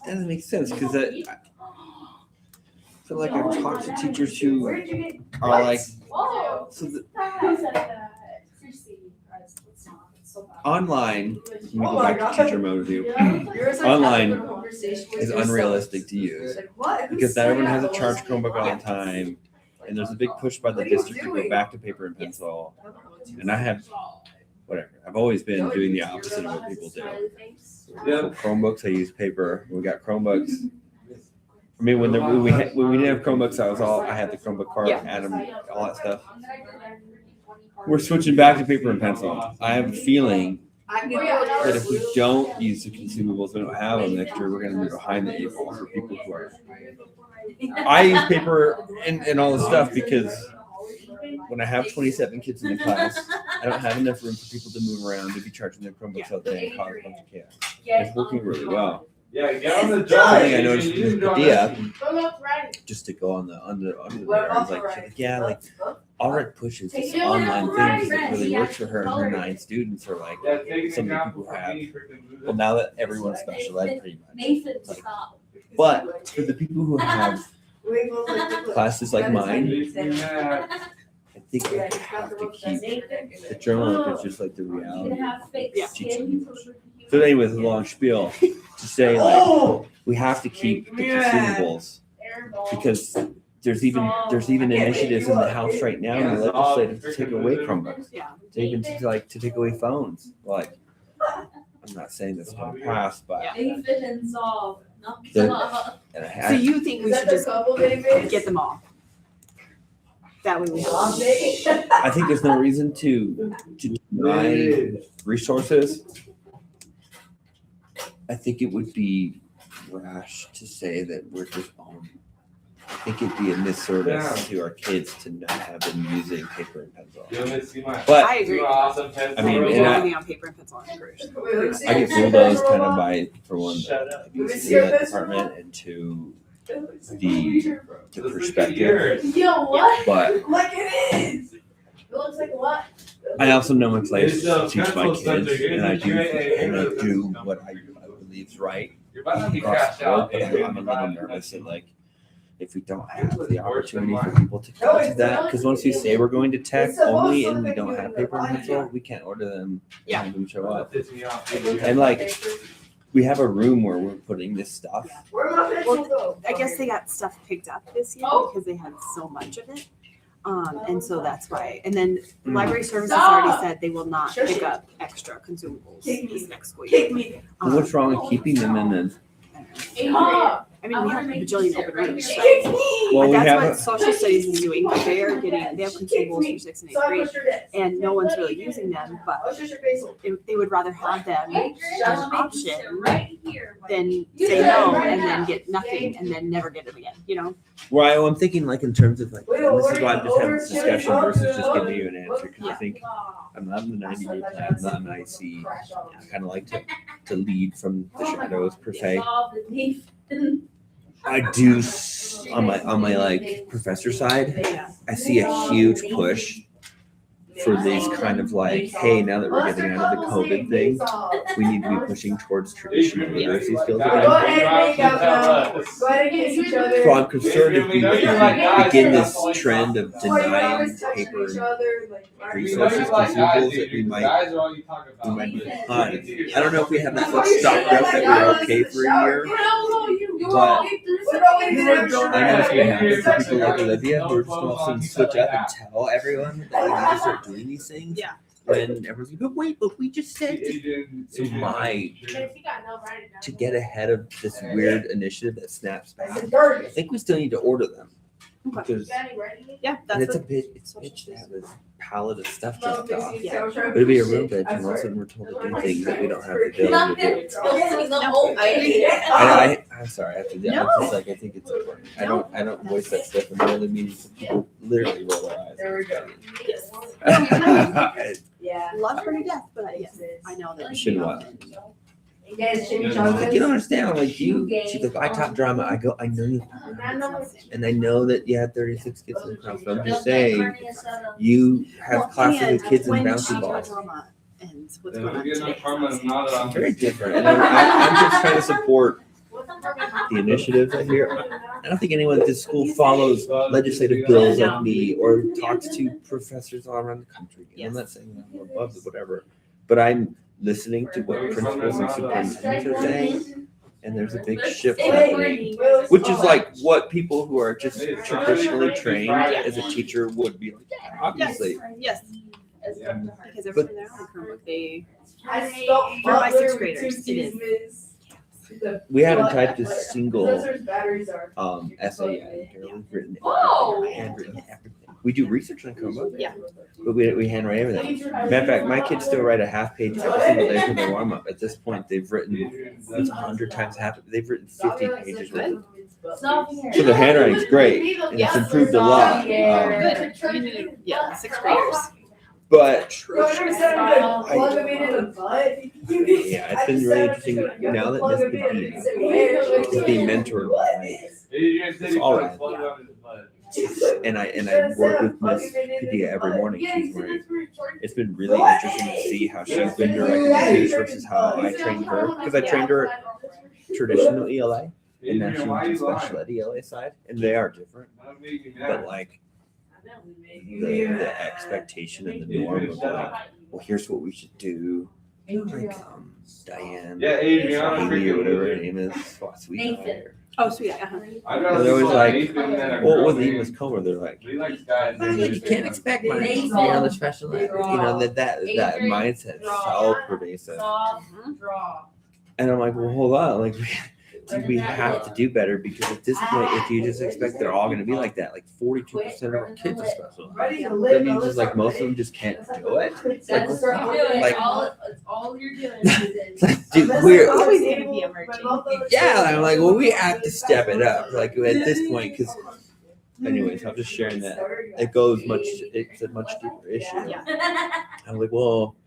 That doesn't make sense because I feel like I've talked to teachers who are like, Whoa. so the, Who said that? online, let me Oh go my back to God. teacher mode with you, Yours like Online having a conversation with is yourself. unrealistic to use. Like, what? Because not everyone has a charge Chromebook all the time. And there's a big push by the What are you district to go doing? back to paper and pencil. And I have, whatever, I've always been doing the opposite of what people do. For Chromebooks, I use paper. We got Chromebooks. I mean, when we didn't have Chromebooks, I had the Chromebook card, Adam, all that stuff. We're switching back to paper and pencil. I have a feeling that if we don't use the consumables, we don't have them next year, we're going to be behind the 8 ball for people who are. I use paper and all the stuff because when I have 27 kids in the class, I don't have enough room for people to move around to be charging their Chromebooks all day and cause a bunch of chaos. It's working really well. Yeah, get on the One job. thing I noticed with Padilla, Go up, right. just to go on the under the radar, I was like, yeah, like all Red pushes this online thing that really works for her and her 9 students are like some of the people who have. Well, now that everyone's special ed pretty much. Nathan, Like, stop. but for the people who have classes like mine, I think we have to keep the journal up is just like the reality of teaching. So anyways, a long spiel to say like we have to keep the consumables because there's even initiatives in the House right now in the legislative to take away Chromebooks. Yeah. To take away phones. Like I'm not saying this is gonna pass, but Nathan and solve. The- No. and I So had, you think we should just get them all? That way we have. I think there's no reason to deny resources. I think it would be rash to say that we're just I think it'd be a misservice to our kids to not have them using paper and pencil. But I agree. Awesome I I mean, agree. and Everything on paper and pencil on encouraged. I get bulldozed kind of by, for one, the abuse in that department and two, the perspective. Yo, what? But Like it is. It looks like what? I also know my place It's, to teach my pencil kids, subject, and I it's do what I believe is right. You're about to be Across cashed the board, out. but I'm a little nervous that like, if we don't have the opportunity for people to go to that, because once we say we're going to tech only and we don't have paper and pencil, we can't order them. Yeah. Have them show up. And And like, we have a room where we're putting this stuff. Where my pencil go? I guess they got stuff picked up this year because they had so much of it. And so that's why. And then library services already said they will not pick up extra consumables this next school year. Kick me. Well, what's wrong with keeping them in then? I mean, we have a bajillion open rooms. Kick me. Well, we That's have what a, social studies is doing, but they have consumables for 6th and 8th grade, and no one's really using them, but they would rather have them as an option Right here. than say no and then get nothing and then never get them again, you know? well, I'm thinking like in terms of like, and this is why I'm just having this discussion versus just giving you an answer, because I think I'm not in the 90-day plan, I'm not an IC. I kind of like to lead from the shadows per se. I do on my like professor side, I see a huge push for these kind of like, hey, now that we're getting out of the COVID thing, we need to be pushing towards traditional literacy skills Go again. ahead and make out now. Go ahead and kiss each other. So I'm concerned if we begin this trend of denying paper and resources, consumables, that we might be behind. I don't know if we have that much stocked up that we're okay for a year, but I know it's gonna happen for people like Olivia who are just all of a sudden switch up and tell everyone that we need to start doing these things. Yeah. When everyone's like, but wait, but we just said so to get ahead of this weird initiative that snaps back, I think we still need to order them. Because Yeah, and that's it's a bitch to have this palette of stuff dropped off. It'd be a real bitch, and all of a sudden we're told to do things that we don't have the ability to do. I'm sorry, I have to do that. It's like I think it's important. I don't voice that stuff in the other meetings. People literally roll their eyes. There we go. Yeah. love her to death, but yes, I know that. You should watch. You guys should She's like, you don't understand. I'm like, she's like, I taught drama. I go, I know you. And I know that you had 36 kids in the class. But I'm just saying, you have classes with kids in bouncy balls. And what's going on today? Very different. And I'm just trying to support the initiatives I hear. I don't think anyone at this school follows legislative bills like me or talks to professors all around the country. And I'm not saying I'm above it, whatever, but I'm listening to what principals and superintendents are saying, and there's a big shift happening, which is like what people who are just traditionally trained as a teacher would be like, obviously. Yes. Because everything they're on Chromebook, for my sixth graders, it is. We haven't typed a single essay yet. We've written handwritten everything. We do research on Chromebook, but we handwrite everything. Matter of fact, my kids still write a half page every single day for their warm up. At this point, they've written 100 times half. They've written 50 pages worth. So their handwriting's great, and it's improved a lot. Good. Yeah, sixth graders. But Yeah, it's been really interesting now that Miss Padilla is being mentored by all right. And I work with Miss Padilla every morning. She's great. It's been really interesting to see how she's been directing the kids versus how I trained her. Because I trained her traditional ELA, and now she went to special ed ELA side, and they are different. But like the expectation and the norm of like, well, here's what we should do. Like Diane, Haley, or whatever her name is, sweet. Oh, sweet. And they're always like, well, with English Comer, they're like, well, you can't expect mine. You know, the special ed, that mindset is so pervasive. And I'm like, well, hold on, like we have to do better, because at this point, if you just expect they're all going to be like that, like 42% of our kids are special. That means just like most of them just can't do it. Like all you're doing. Dude, we're always going to be emerging. Yeah, I'm like, well, we have to step it up, like at this point, because. Anyways, I'm just sharing that. It's a much deeper issue. I'm like, well.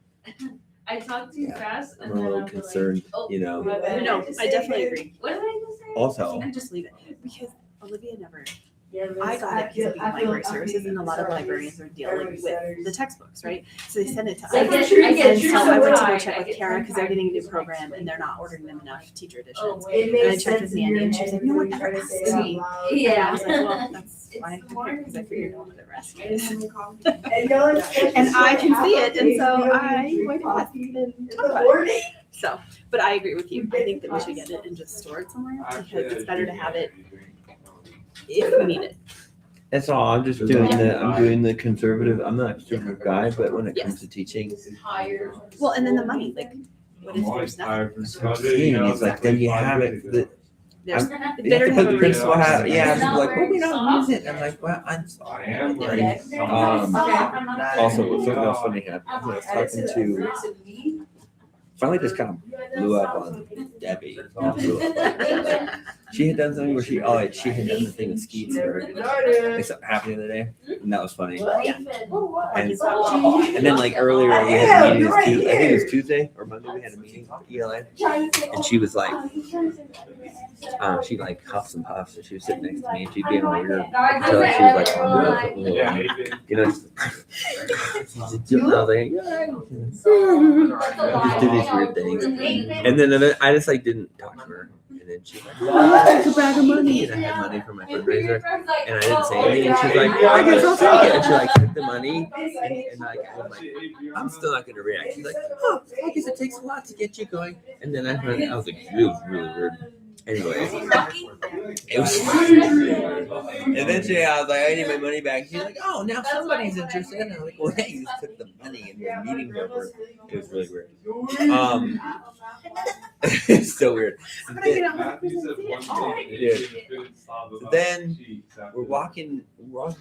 I talk too fast. I'm a little concerned, No, I definitely agree. What did I just say? Also, I just leave it because Olivia never. I got it because of being library services, and a lot of librarians are dealing with the textbooks, right? So they send it to us. And so I went to go check with Kara because they're getting a new program and they're not ordering them enough teacher editions. And I checked with Mandy, and she was like, no one ever asks me. And I was like, well, that's why I'm here, because I figured one of the rest is. And I can see it, and so I went ahead and talk about it. So, but I agree with you. I think that we should get it and just store it somewhere, because it's better to have it if we need it. That's all. I'm just doing the conservative. I'm not a conservative guy, but when it comes to teaching, well, and then the money, like, what if there's nothing? It's like then you have it. You have Better to to put have the a principal resource. hat. Yeah, it's like, well, we don't use it. I'm like, well, I'm sorry. Also, something else funny happened. I was talking to. Finally, just kind of blew up on Debbie. She had done something where she had done the thing with Skeets or like something happened the other day, and that was funny. And then like earlier we had a meeting this Tuesday, I think it was Tuesday or Monday, we had a meeting with ELA, and she was like, she like huffs and puffs, and she was sitting next to me, and she'd be on weird until she was like, you know, I was like, just do these weird things, and then I just like didn't talk to her. And then she's like, oh, it's a bag of money. And I had money for my fundraiser. And I didn't say anything. And she's like, I guess I'll take it. And she like took the money. And like, I was like, I'm still not going to react. She's like, oh, I guess it takes a lot to get you going. And then I was like, it was really weird. Anyway, it was eventually I was like, I need my money back. She's like, oh, now somebody's interested. And I was like, well, hey, you just took the money and your meeting's over. It was really weird. It's so weird. Then we're walking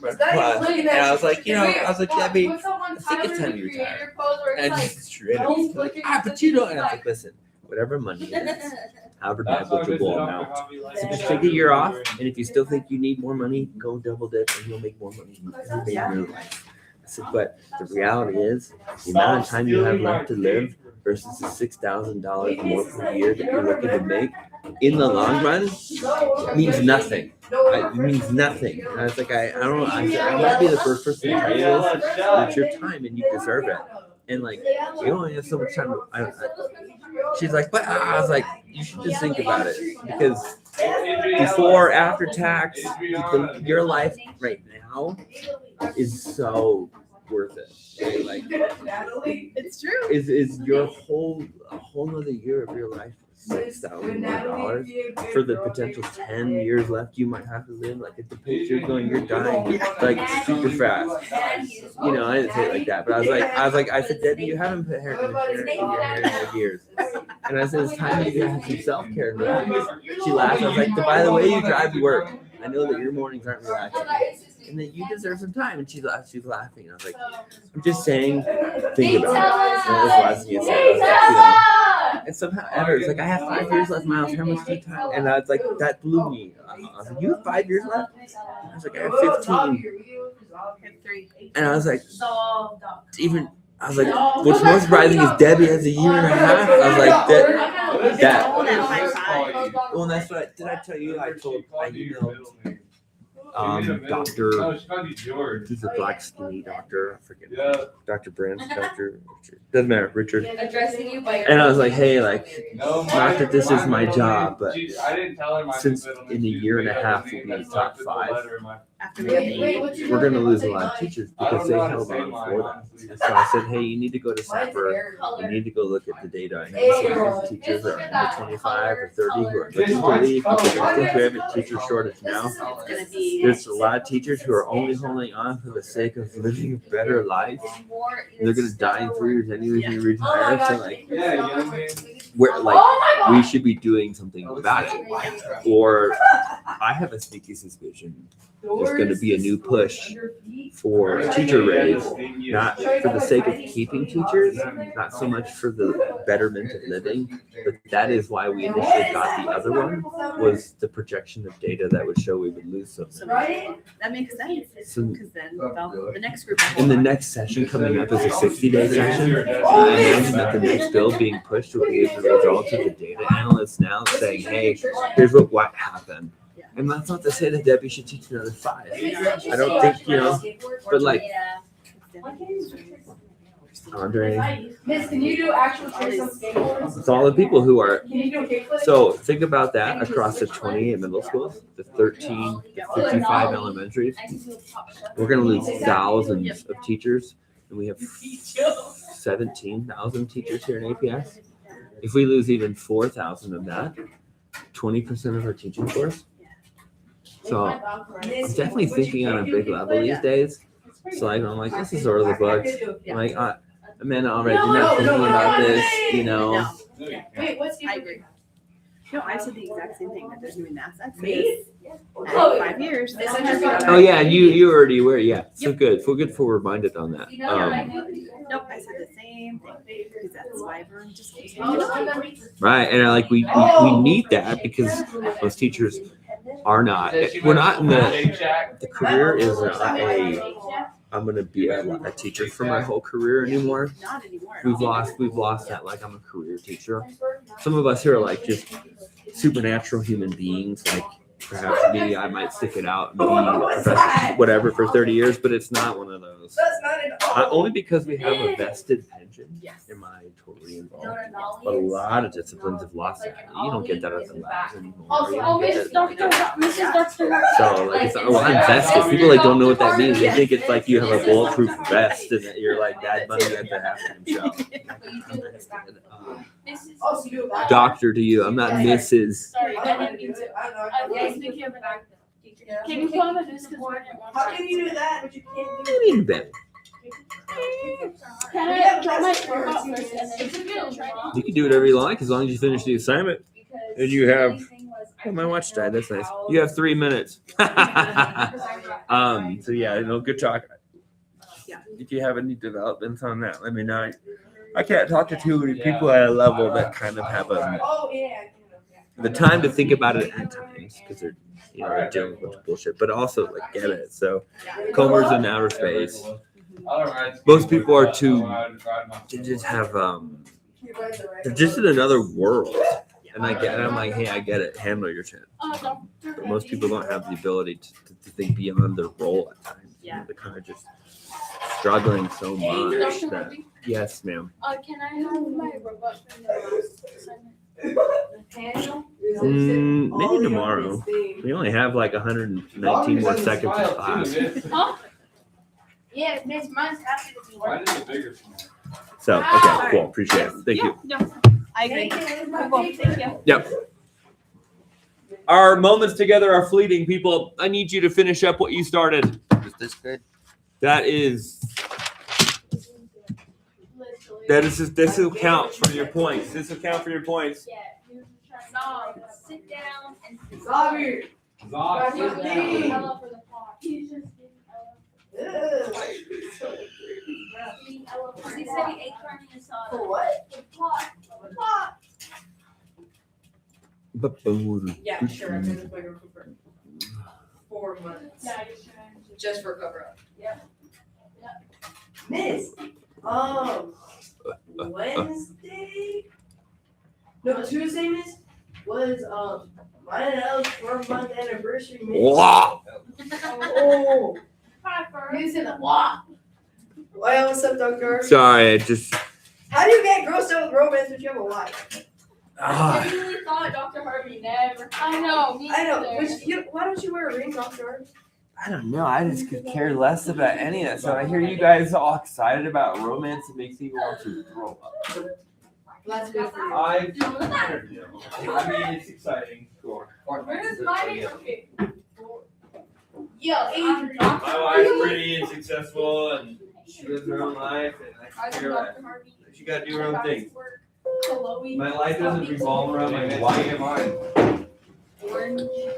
back to class, and I was like, Debbie, I think it's time to retire. And I just straight up was like, but you don't. And I was like, listen, whatever money it is, however negligible amount. So just take a year off, and if you still think you need more money, go double dip, and you'll make more money every day of your life. I said, but the reality is, the amount of time you have left to live versus the $6,000 more per year that you're looking to make, in the long run, means nothing. It means nothing. And I was like, I don't know. I said, I might be the first person to tell you this, but it's your time and you deserve it. And like, you only have so much time. She's like, but I was like, you should just think about it, because before, after tax, your life right now is so worth it. Right? Like, it's true. Is your a whole other year of your life $6,000 for the potential 10 years left you might have to live? Like, at the pace you're going, you're dying like super fast. You know, I didn't say it like that, but I said, Debbie, you haven't put hair conditioner in your hair in years. And I said, it's time you have some self-care now. She laughed. I was like, by the way you drive to work, I know that your mornings aren't relaxing, and that you deserve some time. And she laughed. She's laughing. And I was like, I'm just saying, think about it. And that was the last thing you said. I was like, and somehow, it's like, I have 5 years left, Miles. How much do you time? And I was like, that blew me. I was like, you have 5 years left? I was like, I have 15. And I was like, what's more surprising is Debbie has a year and a half. I was like, well, and that's what did I tell you? I emailed Dr. He's a black skinny doctor. I forget. Dr. Brandt, Dr. Doesn't matter, Richard. Addressing you by your and I was like, hey, like, not that this is my job, but since in a year and a half we'll be in the top 5, we're going to lose a lot of teachers because they held on for that. And so I said, hey, you need to go to SAPR. You need to go look at the data. I know some teachers are under 25 or 30 who are looking to leave because I think we have a teacher shortage now. There's a lot of teachers who are only holding on for the sake of living a better life. They're going to die in 3 years anyway if you retire. So like, we should be doing something about it. Or I have a sneaky suspicion there's going to be a new push for teacher raise, not for the sake of keeping teachers, not so much for the betterment of living, but that is why we initially got the other one, was the projection of data that would show we would lose something. Right? That makes sense. Because then the next group. In the next session coming up is a 60-day session. I imagine that the next bill being pushed will be as a result of the data analysts now saying, hey, here's what happened. And that's not to say that Debbie should teach another 5. I don't think, but like, Andre, Miss, can you do actual tricks on skateboards? it's all the people who are. Can you do a kickflip? So think about that across the 28 middle schools, the 13, the 55 elementaries. We're going to lose thousands of teachers, and we have 17,000 teachers here in APS. If we lose even 4,000 of that, 20% of our teaching force. So I'm definitely thinking on a big level these days. So like, I'm like, this is sort of the books. I'm like, Amanda already not thinking about this, Wait, what's your... I agree. No, I said the exact same thing, that there's new math exodus. Me? And 5 years. Oh yeah, you already were. Yeah, so good. Feel good for reminded on that. Nope, I said the same thing, because that's why everyone just keeps. Right, and we need that because most teachers are not. We're not in the career is not a. I'm gonna be a teacher for my whole career anymore. Not anymore. We've lost that. Like I'm a career teacher. Some of us here are like just supernatural human beings. Like perhaps me, I might stick it out and be a professor, whatever, for 30 years, but it's not one of those. That's not at all. Only because we have a vested pension. Yes. Am I totally involved? But a lot of disciplines have lost that. You don't get that at the labs anymore. You don't get that. Mrs. Dr. So like it's I'm vested. People like don't know what that means. They think it's like you have a bulletproof vest and that you're like dad money at the halftime show. Oh, so you have Doctor to you. I'm not Mrs. Sorry, I I didn't mean to. I know. I was thinking of an actor. Can you put on the news because we're in How can you do that, but you can't do What do you mean, Ben? Can I try my robot first and then You can do whatever you like as long as you finish the assignment. And you have. Oh, my watch died. That's nice. You have 3 minutes. So yeah, good talk. Yeah. If you have any developments on that, let me know. I can't talk to too many people at a level that kind of have Oh, yeah. the time to think about it at times because they're they're dealing with a bunch of bullshit, but also like get it. So Comer's in outer space. Most people are they just have they're just in another world. And I'm like, hey, I get it. Handle your shit. But most people don't have the ability to think beyond their role at times. Yeah. They're kind of just struggling so much that. Yes, ma'am. Can I have my robot from the last assignment? Maybe tomorrow. We only have like 119 more seconds in class. Huh? Yeah, Miss, mine's happy to be working. So, okay, cool. Appreciate it. Thank you. No, I agree. Cool, thank you. Yep. Our moments together are fleeting, people. I need you to finish up what you started. Is this good? This will count for your points. This will count for your points. No, sit down and sit Xavier. Ella for the plot. He's just getting Ella. He said he ate carne asada. For what? The plot. The plot. Yeah, sure. I've been in the playground for 4 months. Yeah, you should. Just for cover up. Yeah. Miss. Wednesday? No, Tuesday, Miss, was mine and Ella's 4-month anniversary, Miss. Wow. Oh. Hi, Fur. You said the plot. Well, what's up, Doctor? Sorry, I just. How do you get grossed out with romance when you have a wife? I really thought Dr. Harvey never. I know. Me I know. neither. Why don't you wear a ring, Doctor? I don't know. I just could care less about any of that. So I hear you guys all excited about romance. It makes me want to throw up. That's good for you. I don't know. I mean, it's exciting. Sure. Where's my okay? Yo, Adrian. My wife's pretty and successful, and she lives her own life, and I can care less. She got to do her own thing. My life doesn't revolve around my wife and mine.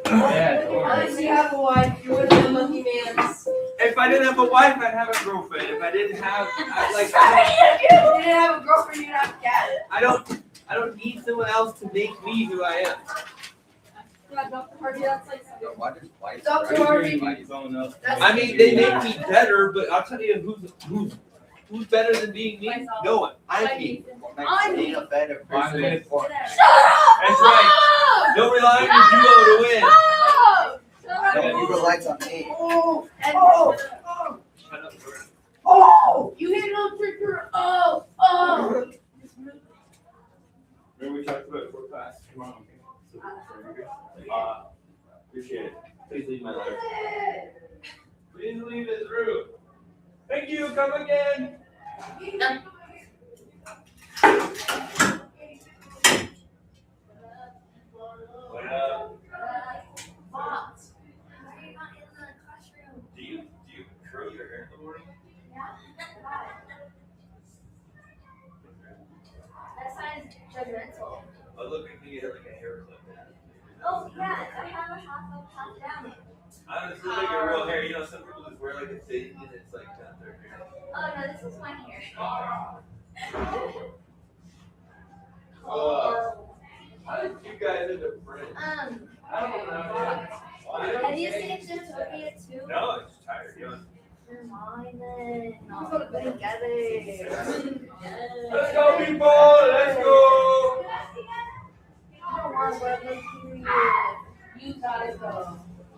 Unless you have a wife, you're one of the lucky mans. If I didn't have a wife, I'd have a girlfriend. If I didn't have, If you didn't have a girlfriend, you'd have a cat. I don't need someone else to make me who I am. Yeah, Dr. Harvey, that's like. Dr. Harvey. I mean, they make me better, but I'll tell you who's better than being me? No one. I'm me. I'm me. a better I'm person. me. Shut up! That's right. Don't rely on your duo to win. Oh! Don't leave the lights on me. Oh, And oh. you hit no trigger. Oh! Remember we talked about it before class. Come on. Appreciate it. Please leave my letter. Please leave it through. Thank you. Come again. Do you curl your hair in the morning? That sounds judgmental. I look like you had like a hair clip. Honestly, like a real hair. You know, some people just wear like a thing and it's like down their hair. Oh no, this is my hair. How did you guys end up friends? I don't know. Have you seen Utopia too? No, I'm just tired. You know? Never mind then. I'll go together. Let's go, people! Let's go! I don't want to go period. You gotta go.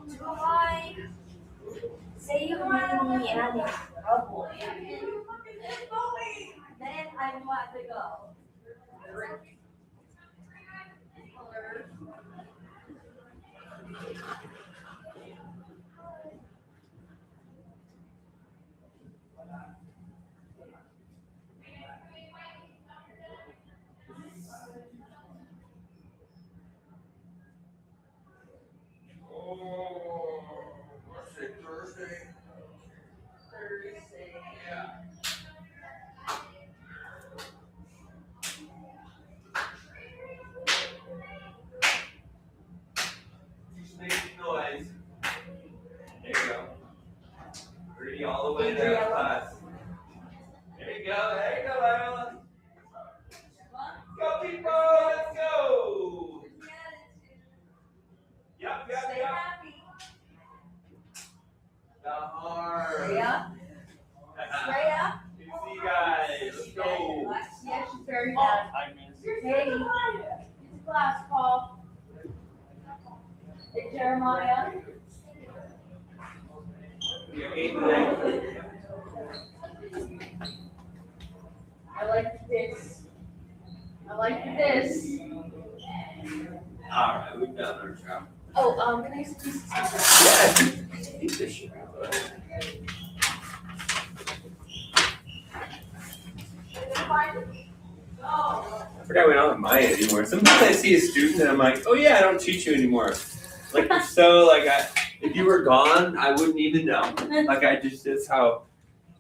Do I? Say you leave me and I'm in trouble. Then I want to go. Just make noise. There you go. Ready all the way down class. There you go, Lila. Go, people, let's go. Yup. The heart. Yeah. Freya? Good to see you guys. Let's go. Yeah, she's very bad. Hey, it's class call. Hey, Jeremiah. You're eight today. I like this. All right, we've done our job. Oh, can I use this? Yeah, eat this shit. I forgot we don't have Maya anymore. Sometimes I see a student and I'm like, oh yeah, I don't teach you anymore. Like so, like if you were gone, I wouldn't even know. Like that's how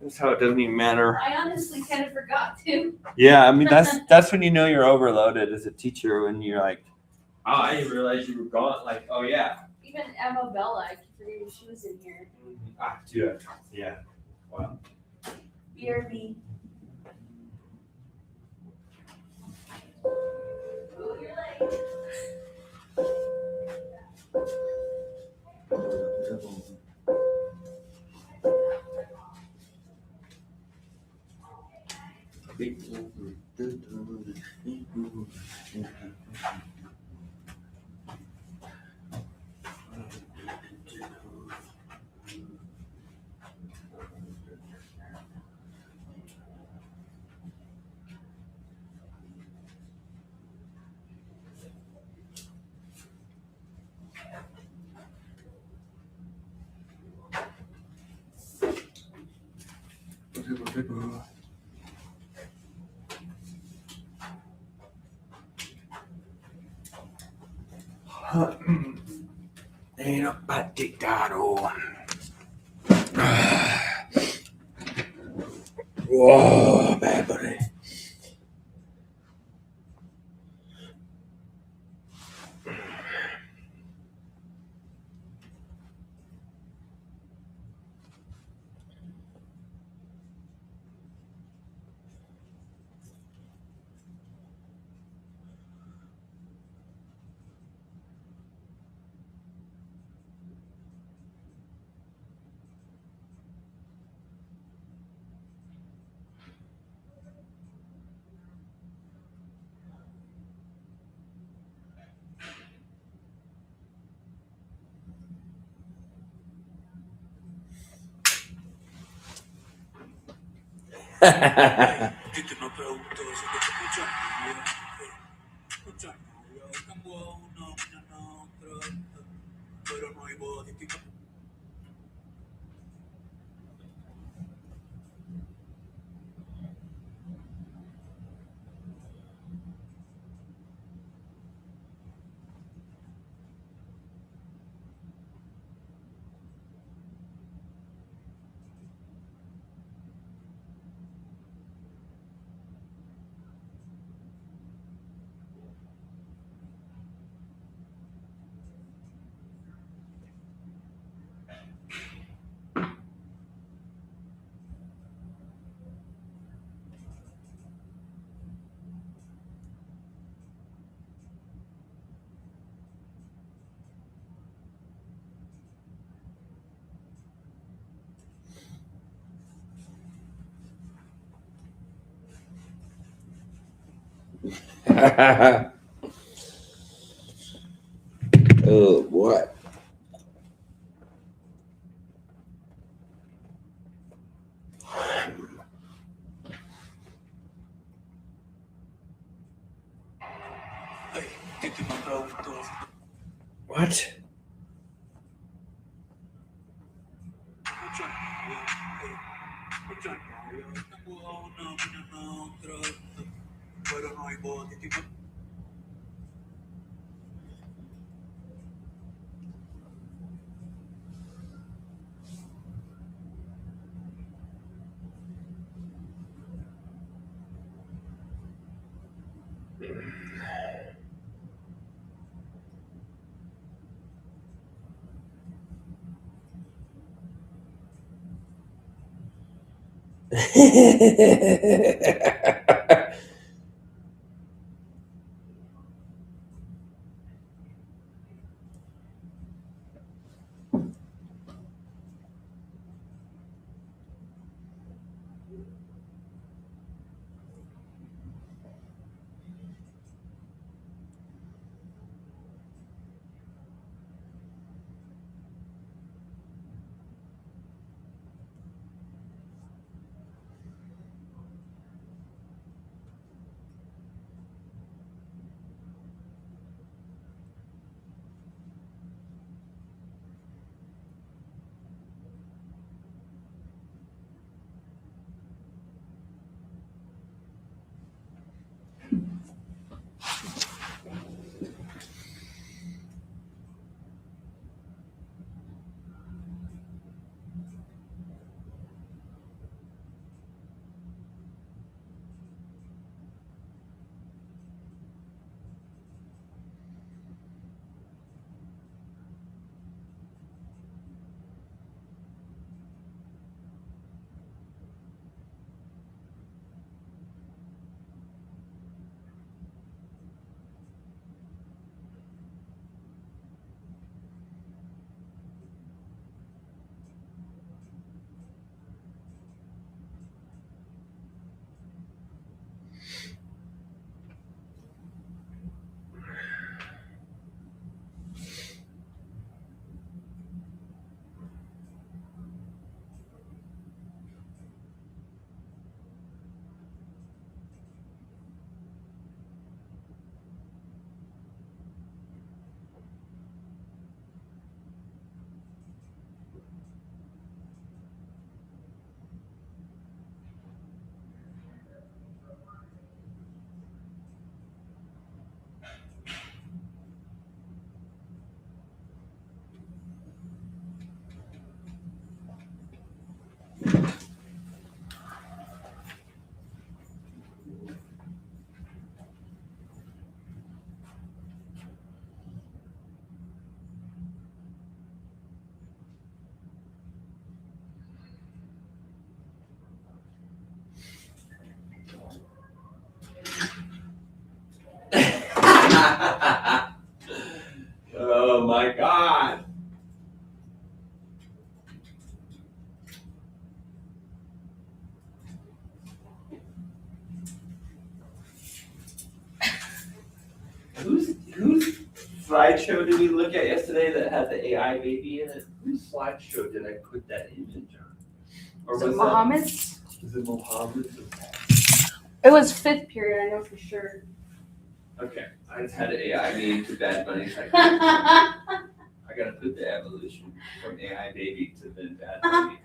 it doesn't even matter. I honestly kind of forgot to. Yeah, I mean that's when you know you're overloaded as a teacher when you're like, oh, I didn't realize you were gone. Like, oh yeah. Even Emma Bella, I keep forgetting she was in here. Ah, dude. Yeah. Wow. BRB. Ain't a potato. Whoa, bad buddy. Oh boy. What? Oh my God. Whose slideshow did we look at yesterday that had the AI baby in it? Whose slideshow did I put that image on? Or Was it was Mohammed's? Was it Mohammed's? It was 5th period, I know for sure. Okay, I just had an AI meme to Bad Bunny. Like, I gotta put the evolution from AI baby to then Bad Bunny.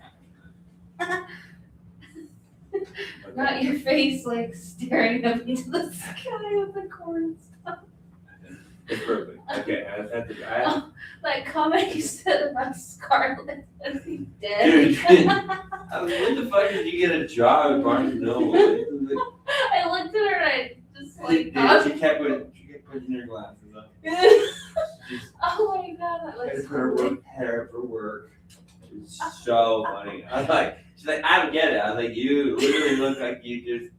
Not your face like staring up into the sky with the corn stuff. It's perfect. Okay, I just had to. Like comment you said about Scarlett as he dead. Dude, I was, when the fuck did you get a job at Barnes and Noble? I looked at her and I just like She kept putting her glasses on. Oh my God, that looks Her hair for work. It's so funny. I was like, she's like, I don't get it. I was like, you literally look like you just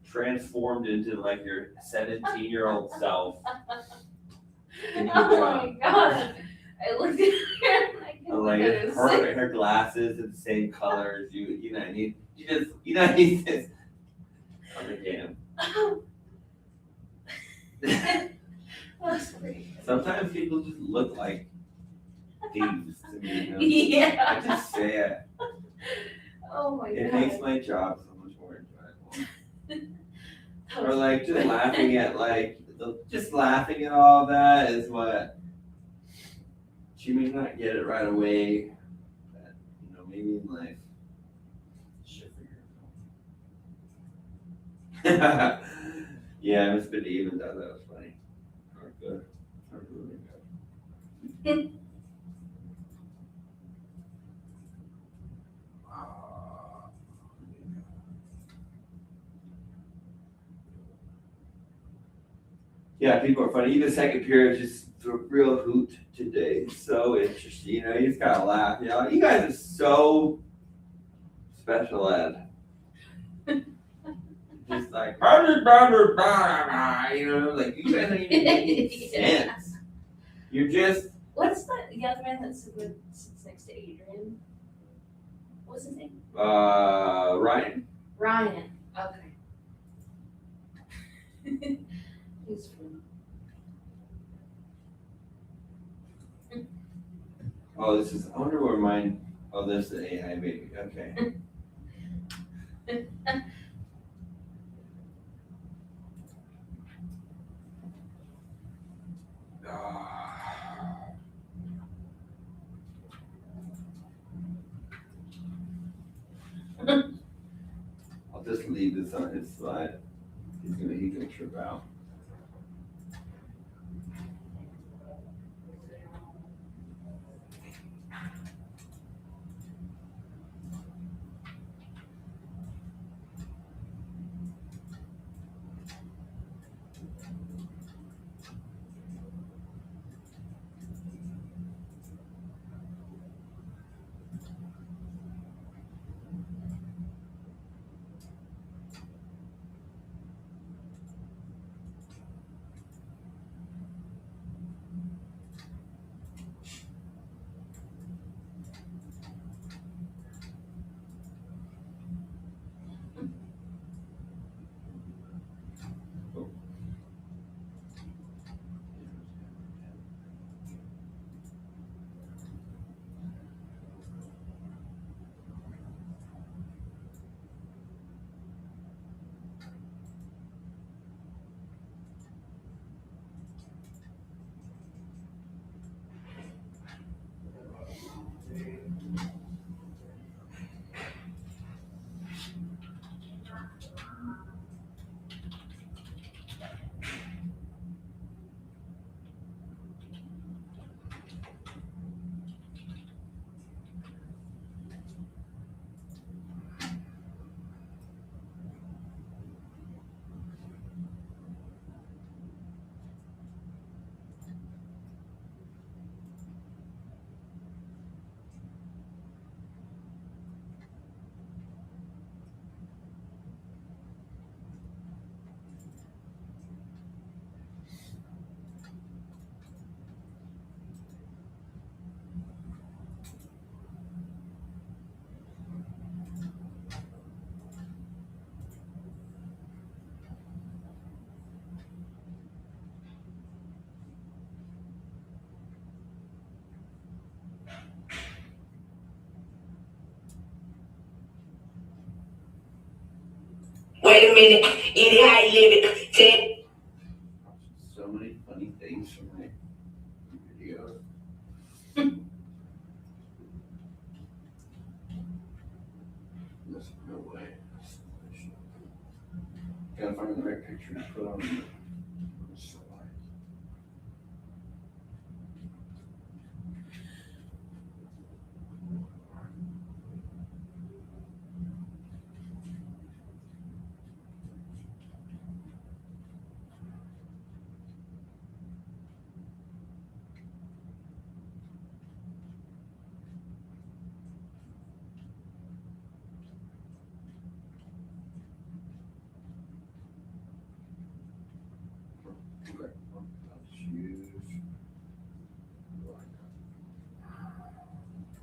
transformed into like your 17-year-old self. Oh my God. I looked at her and I couldn't Like look at her. her glasses are the same colors. You just. I'm like, damn. That's great. Sometimes people just look like thieves to me. You know? Yeah. I just say it. Oh my It god. makes my job so much more enjoyable. Or like just laughing at just laughing at all that is what she may not get it right away, but maybe in life she'll figure it out. Yeah, Miss Benny even thought that was funny. Or good. Or really good. Yeah, people are funny. Even second period is just a real hoot today. So interesting. You just gotta laugh. You guys are so special ed. Just like, like you guys don't even make sense. You're just. What's the young man that sits next to Adrian? What's his name? Ryan. Ryan. Okay. He's funny. Oh, this is. I wonder where mine. Oh, this is the AI baby. Okay. I'll just leave this on his slide. He's gonna trip out. Wait a minute, eat it how you live it. Say So many funny things from my videos. There's no way. Gotta find the right picture to put on the slide. Okay.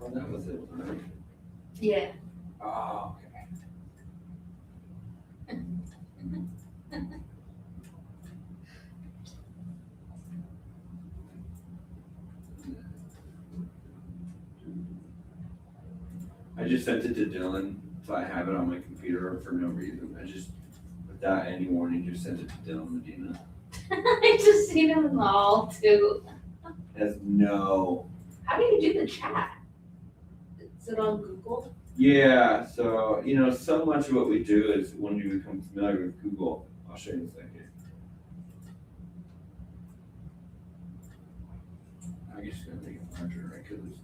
Oh, that was it, right? Yeah. Oh, okay. just sent it to Dylan, so I have it on my computer for no reason. I just, without any warning, just sent it to Dylan Medina. I just seen him in the hall too. Has no. How do you do the chat? Is it on Google? Yeah, so, you know, so much of what we do is when you become familiar with Google. I'll show you in a second. I'm just gonna make it larger, right, because it's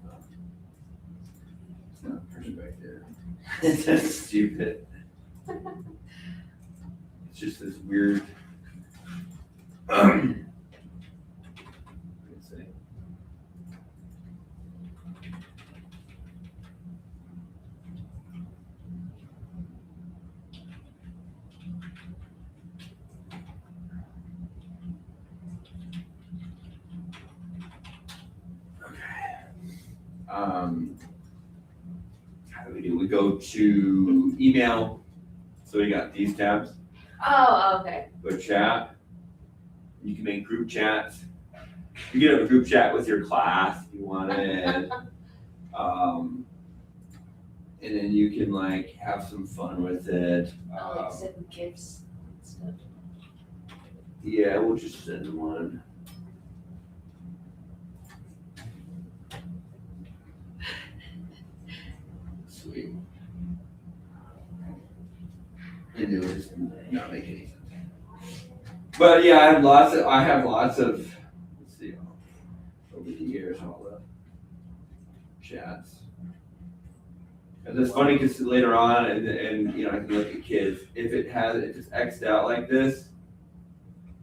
not perspective. It's just stupid. It's just this weird. Let's see. How do we do? We go to email. So we got these tabs. Oh, okay. Go to chat. You can make group chats. You can have a group chat with your class if you wanted. And then you can like have some fun with it. Like send gifts and stuff. Yeah, we'll just send one. Sweet. And it was just not make any sense. But yeah, I have lots of, let's see, over the years, all the chats. And it's funny because later on, and you know, I can look at kids, if it's X'd out like this,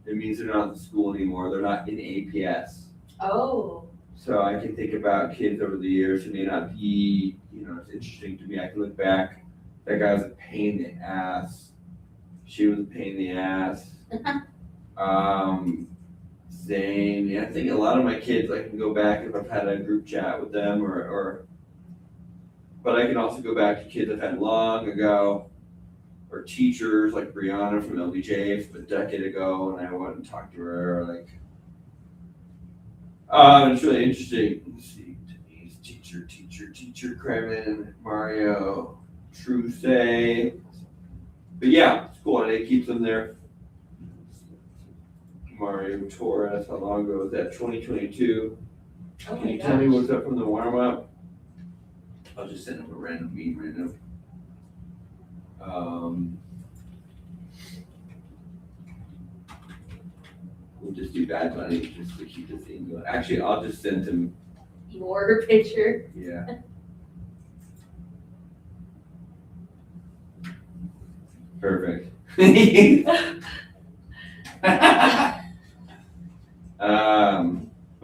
it means they're not in school anymore, they're not in APS. Oh. So I can think about kids over the years who may not be, you know, it's interesting to me. I can look back, that guy was a pain in the ass. She was a pain in the ass. Zane, yeah, I think a lot of my kids, I can go back if I've had a group chat with them but I can also go back to kids I've had long ago, or teachers like Brianna from LBJ from a decade ago, and I went and talked to her, like, it's really interesting. Let's see, Denise, teacher, Kremen, Mario, Truce. But yeah, it's cool, and it keeps them there. Mario Torres, how long ago was that? 2022. Oh Can you tell me what's up from the warm up? I'll just send him a random meme right now. We'll just do Bad Bunny just to keep the theme going. Actually, I'll just send him. Your picture. Yeah. Perfect. Who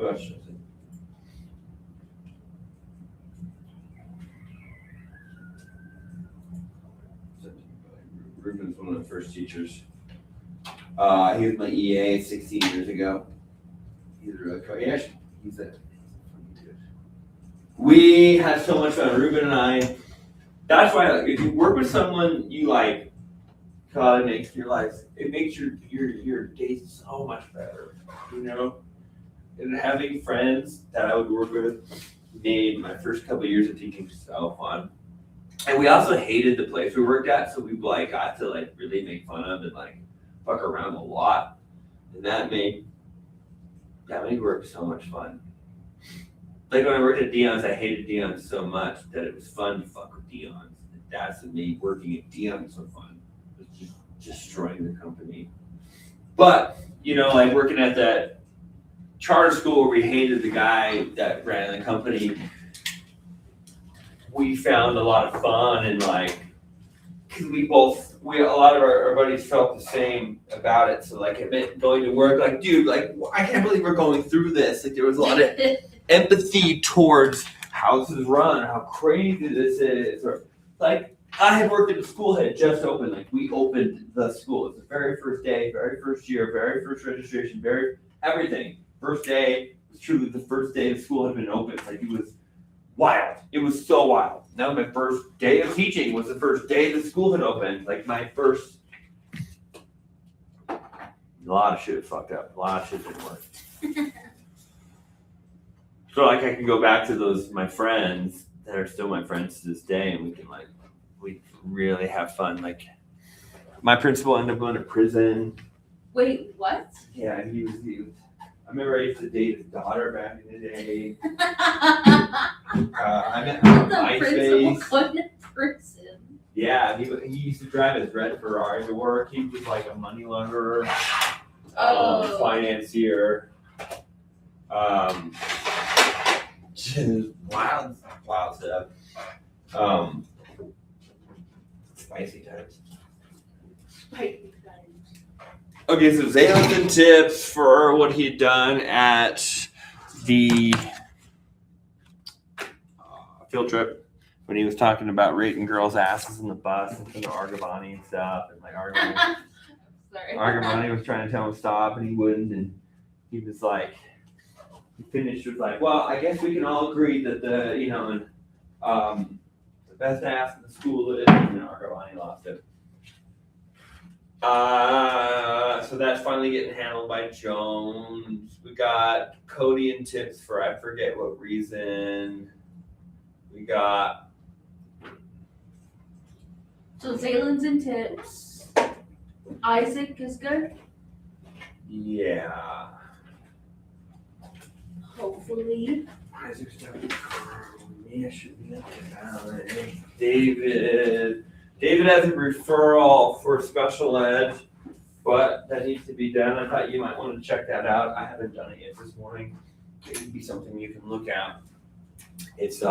else should I say? Ruben's one of the first teachers. He was my EA 16 years ago. He's a really cool. Yeah, he's a funny dude. We had so much fun, Ruben and I. That's why, like, if you work with someone you like, God, it makes your life, it makes your days so much better, you know? And having friends that I would work with made my first couple of years of teaching so fun. And we also hated the place we worked at, so we like got to like really make fun of and like fuck around a lot. And that made work so much fun. Like when I worked at Dion's, I hated Dion's so much that it was fun to fuck with Dion's. And that's what made working at Dion's so fun. It was just destroying the company. But, you know, like working at that charter school where we hated the guy that ran the company, we found a lot of fun and like, cause a lot of our buddies felt the same about it. So like it meant going to work, like, dude, like, I can't believe we're going through this. Like there was a lot of empathy towards how this is run, how crazy this is. Or like I had worked at a school that had just opened, like we opened the school. It's the very first day, very first year, very first registration, very everything. First day was truly the first day the school had been open. Like it was wild. It was so wild. Now my first day of teaching was the first day the school had opened. Like my first, a lot of shit fucked up. A lot of shit didn't work. So like I can go back to those, my friends, that are still my friends to this day, and we really have fun. Like my principal ended up going to prison. Wait, what? Yeah, he was. I remember I used to date his daughter back in the day. I met him on The principal MySpace. going to prison. Yeah, he used to drive his red Ferrari to work. He was like a money launderer, financier. Just wild stuff. Spicy times. Okay, so Zaylen's and tips for what he had done at the field trip when he was talking about rating girls' asses in the bus and the Argavani and stuff, and like Argavani was trying to tell him to stop and he wouldn't, and he was like, he finished with like, well, I guess we can all agree that the best ass in the school is, and then Argavani lost it. So that's finally getting handled by Jones. We got Cody and tips for I forget what reason. We got So Zaylen's and tips. Isaac is good. yeah. Hopefully. Isaac's done. Mia should be up to balance. David has a referral for special ed, but that needs to be done. I thought you might want to check that out. I haven't done it yet this morning. It would be something you can look at. It's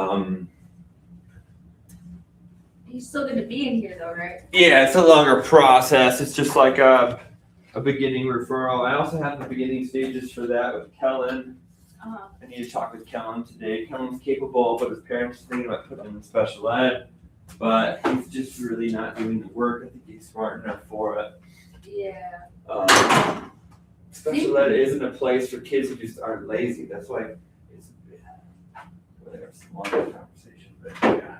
He's still going to be in here though, right? yeah, it's a longer process. It's just like a beginning referral. I also have the beginning stages for that with Kellen. I need to talk with Kellen today. Kellen's capable, but his parents are thinking about putting him in special ed. But he's just really not doing the work. I think he's smart enough for it. Yeah. Special ed isn't a place for kids who just aren't lazy. That's why it's whatever, it's a longer conversation. But yeah.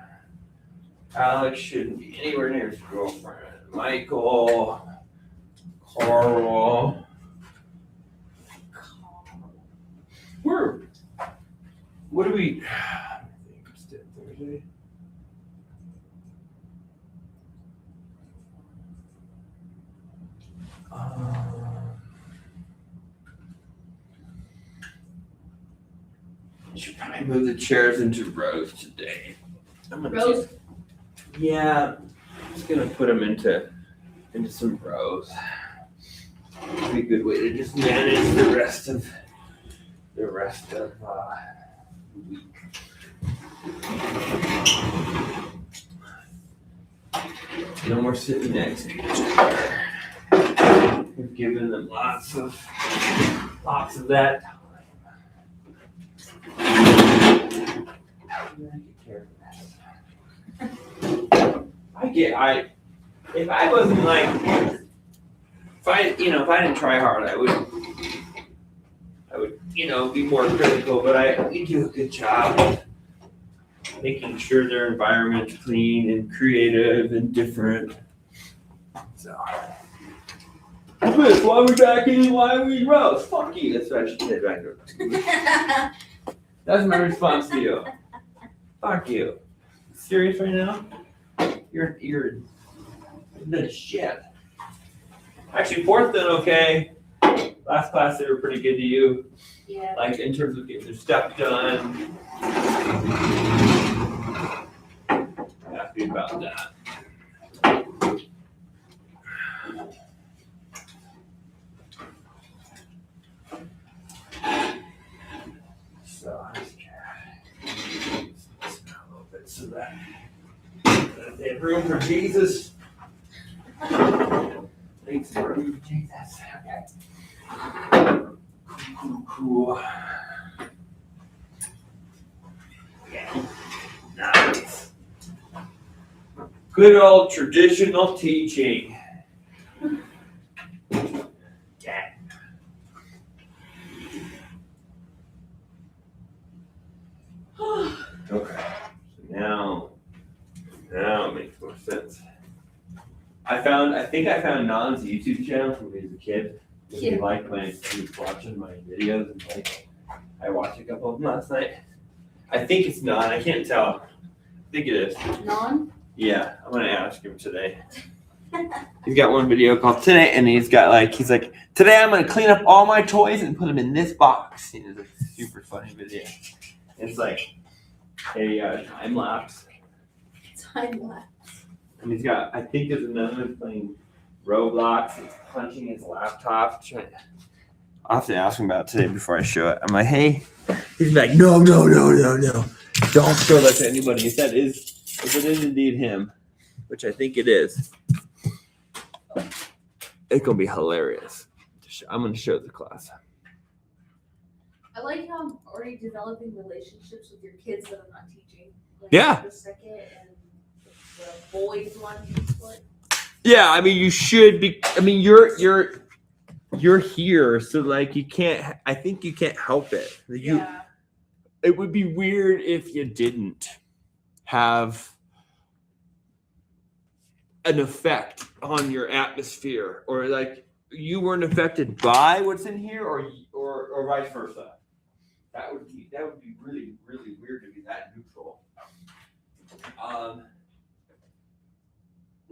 Alex shouldn't be anywhere near his girlfriend. Michael, Carl. What do we? I think it's Thursday. Should probably move the chairs into rows today. Rows? Yeah, I'm just gonna put them into some rows. It'd be a good way to just manage the rest of the week. No more sitting next to each other. We've given them lots of that time. How do I take care of this? If I wasn't like, if I didn't try hard, I would, be more critical, but we do a good job of making sure their environment's clean and creative and different. So, Chris, why are we back in? Why are we roast? Fuck you. That's what I should say back there. That's my response to you. Fuck you. Serious right now? You're the shit. Actually, fourth then okay. Last class they were pretty good to you. Yeah. Like in terms of getting their stuff done. Happy about that. So I just a little bit so that they have room for Jesus. Make some room for Jesus. Okay. Cool. Yeah. Nice. Good old traditional teaching. Yeah. Okay. So now it makes more sense. I think I found Nan's YouTube channel from when he was a kid. He liked he was watching my videos and I watched a couple of them last night. I think it's Nan, I can't tell. think it is. Non? Yeah, I'm gonna ask him today. He's got one video called Today, and he's like, today I'm gonna clean up all my toys and put them in this box. It's a super funny video. It's like a time lapse. Time lapse. And he's got, I think there's another one playing Roblox. He's punching his laptop. I'll have to ask him about it today before I show it. I'm like, hey. He's like, no. Don't show that to anybody. If it is indeed him, which I think it is, it's gonna be hilarious. I'm gonna show the class. I like how I'm already developing relationships with your kids that I'm not teaching. Like Yeah. The second and the boys one sport. Yeah, I mean, you should be. I mean, you're here, so like you can't. I think you can't help it. Yeah. It would be weird if you didn't have an effect on your atmosphere, or like you weren't affected by what's in here, or vice versa. That would be really weird to be that neutral.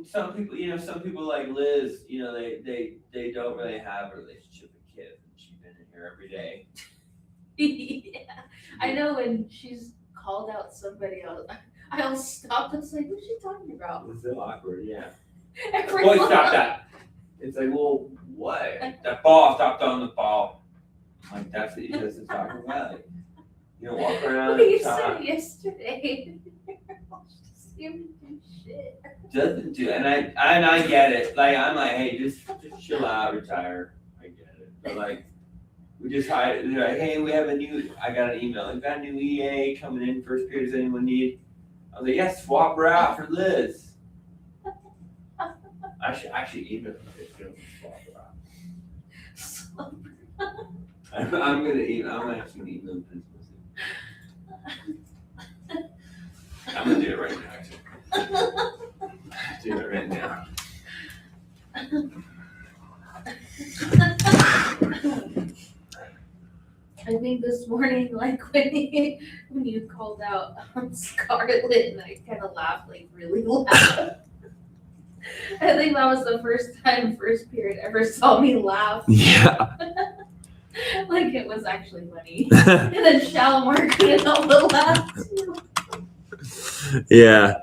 Some people like Liz, they don't really have a relationship with kids, and she's been in here every day. Yeah. I know when she's called out somebody else, I'll stop and say, who's she talking about? It's so awkward, yeah. Everyone. Boy, stop that. It's like, well, what? That ball, stop throwing the ball. Like, that's what you're supposed to talk about. Like, you don't walk around What you and talk. said yesterday. Just give me do shit. Doesn't do, and I get it. Like, I'm like, hey, just chill out, retire. I get it. But like, we just hired, they're like, hey, I got an email. We've got a new EA coming in first period. Does anyone need? I was like, yes, swap her out for Liz. I should actually email her. Swap her out. I'm actually gonna email Liz. I'm gonna do it right now, actually. Do it right now. I think this morning, like when you called out Scarlett, and I kind of laughed like really loud. I think that was the first time first period ever saw me laugh. Yeah. Like it was actually funny. And then Shalimar couldn't help but laugh too. Yeah.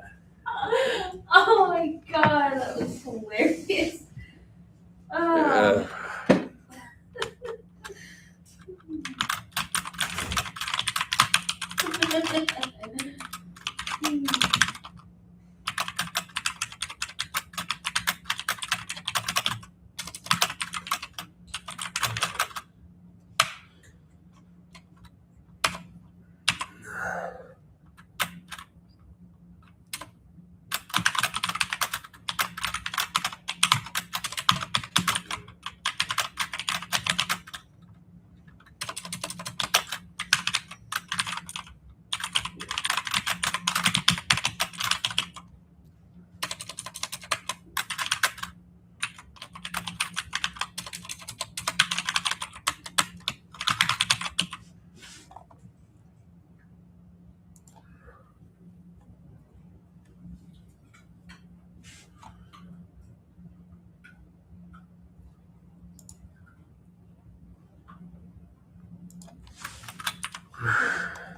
Oh my god, that was hilarious.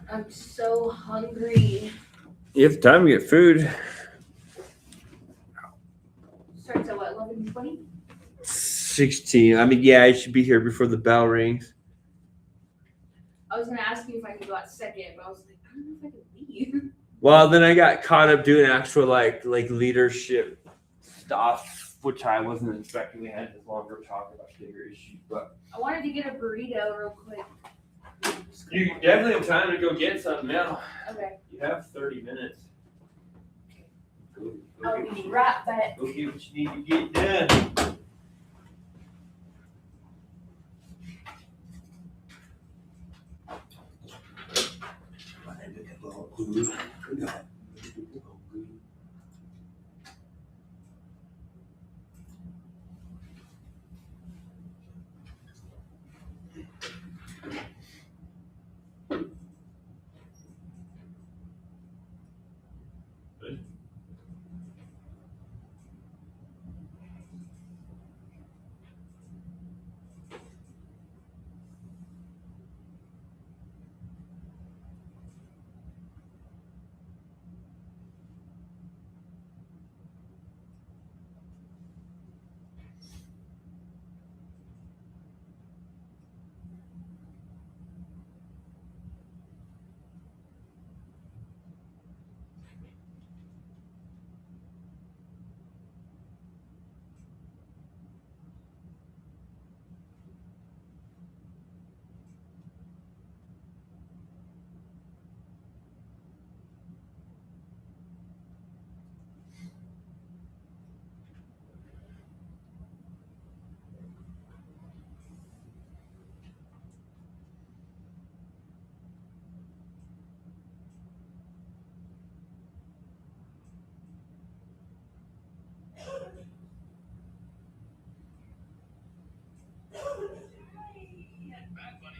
I'm so hungry. You have time to get food. Starts at what, 11:20? 16. I mean, yeah, I should be here before the bell rings. I was gonna ask you if I could go out second, but I was like, I don't know if I could leave. Well, then I got caught up doing actual like leadership stuff, which I wasn't expecting. We had this longer talk about bigger issues, but I wanted to get a burrito real quick. you definitely have time to go get something now. Okay. You have 30 minutes. Go I'll get be what right back. go get what you need to get done.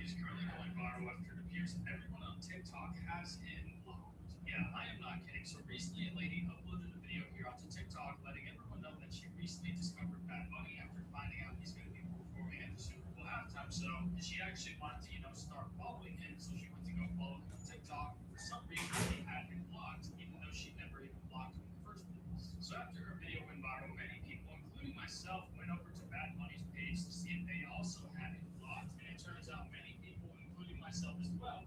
is currently going viral after it appears everyone on TikTok has him blocked. Yeah, I am not kidding. So recently, a lady uploaded a video here onto TikTok letting everyone know that she recently discovered Bad Bunny after finding out he's going to be performing at the Super Bowl halftime show. She actually wanted to, start following him, so she went to go follow him on TikTok. For some reason, he had been blocked, even though she never even blocked him in the first place. So after her video went viral, many people, including myself, went over to Bad Bunny's page to see if they also had him blocked, and it turns out many people, including myself as well,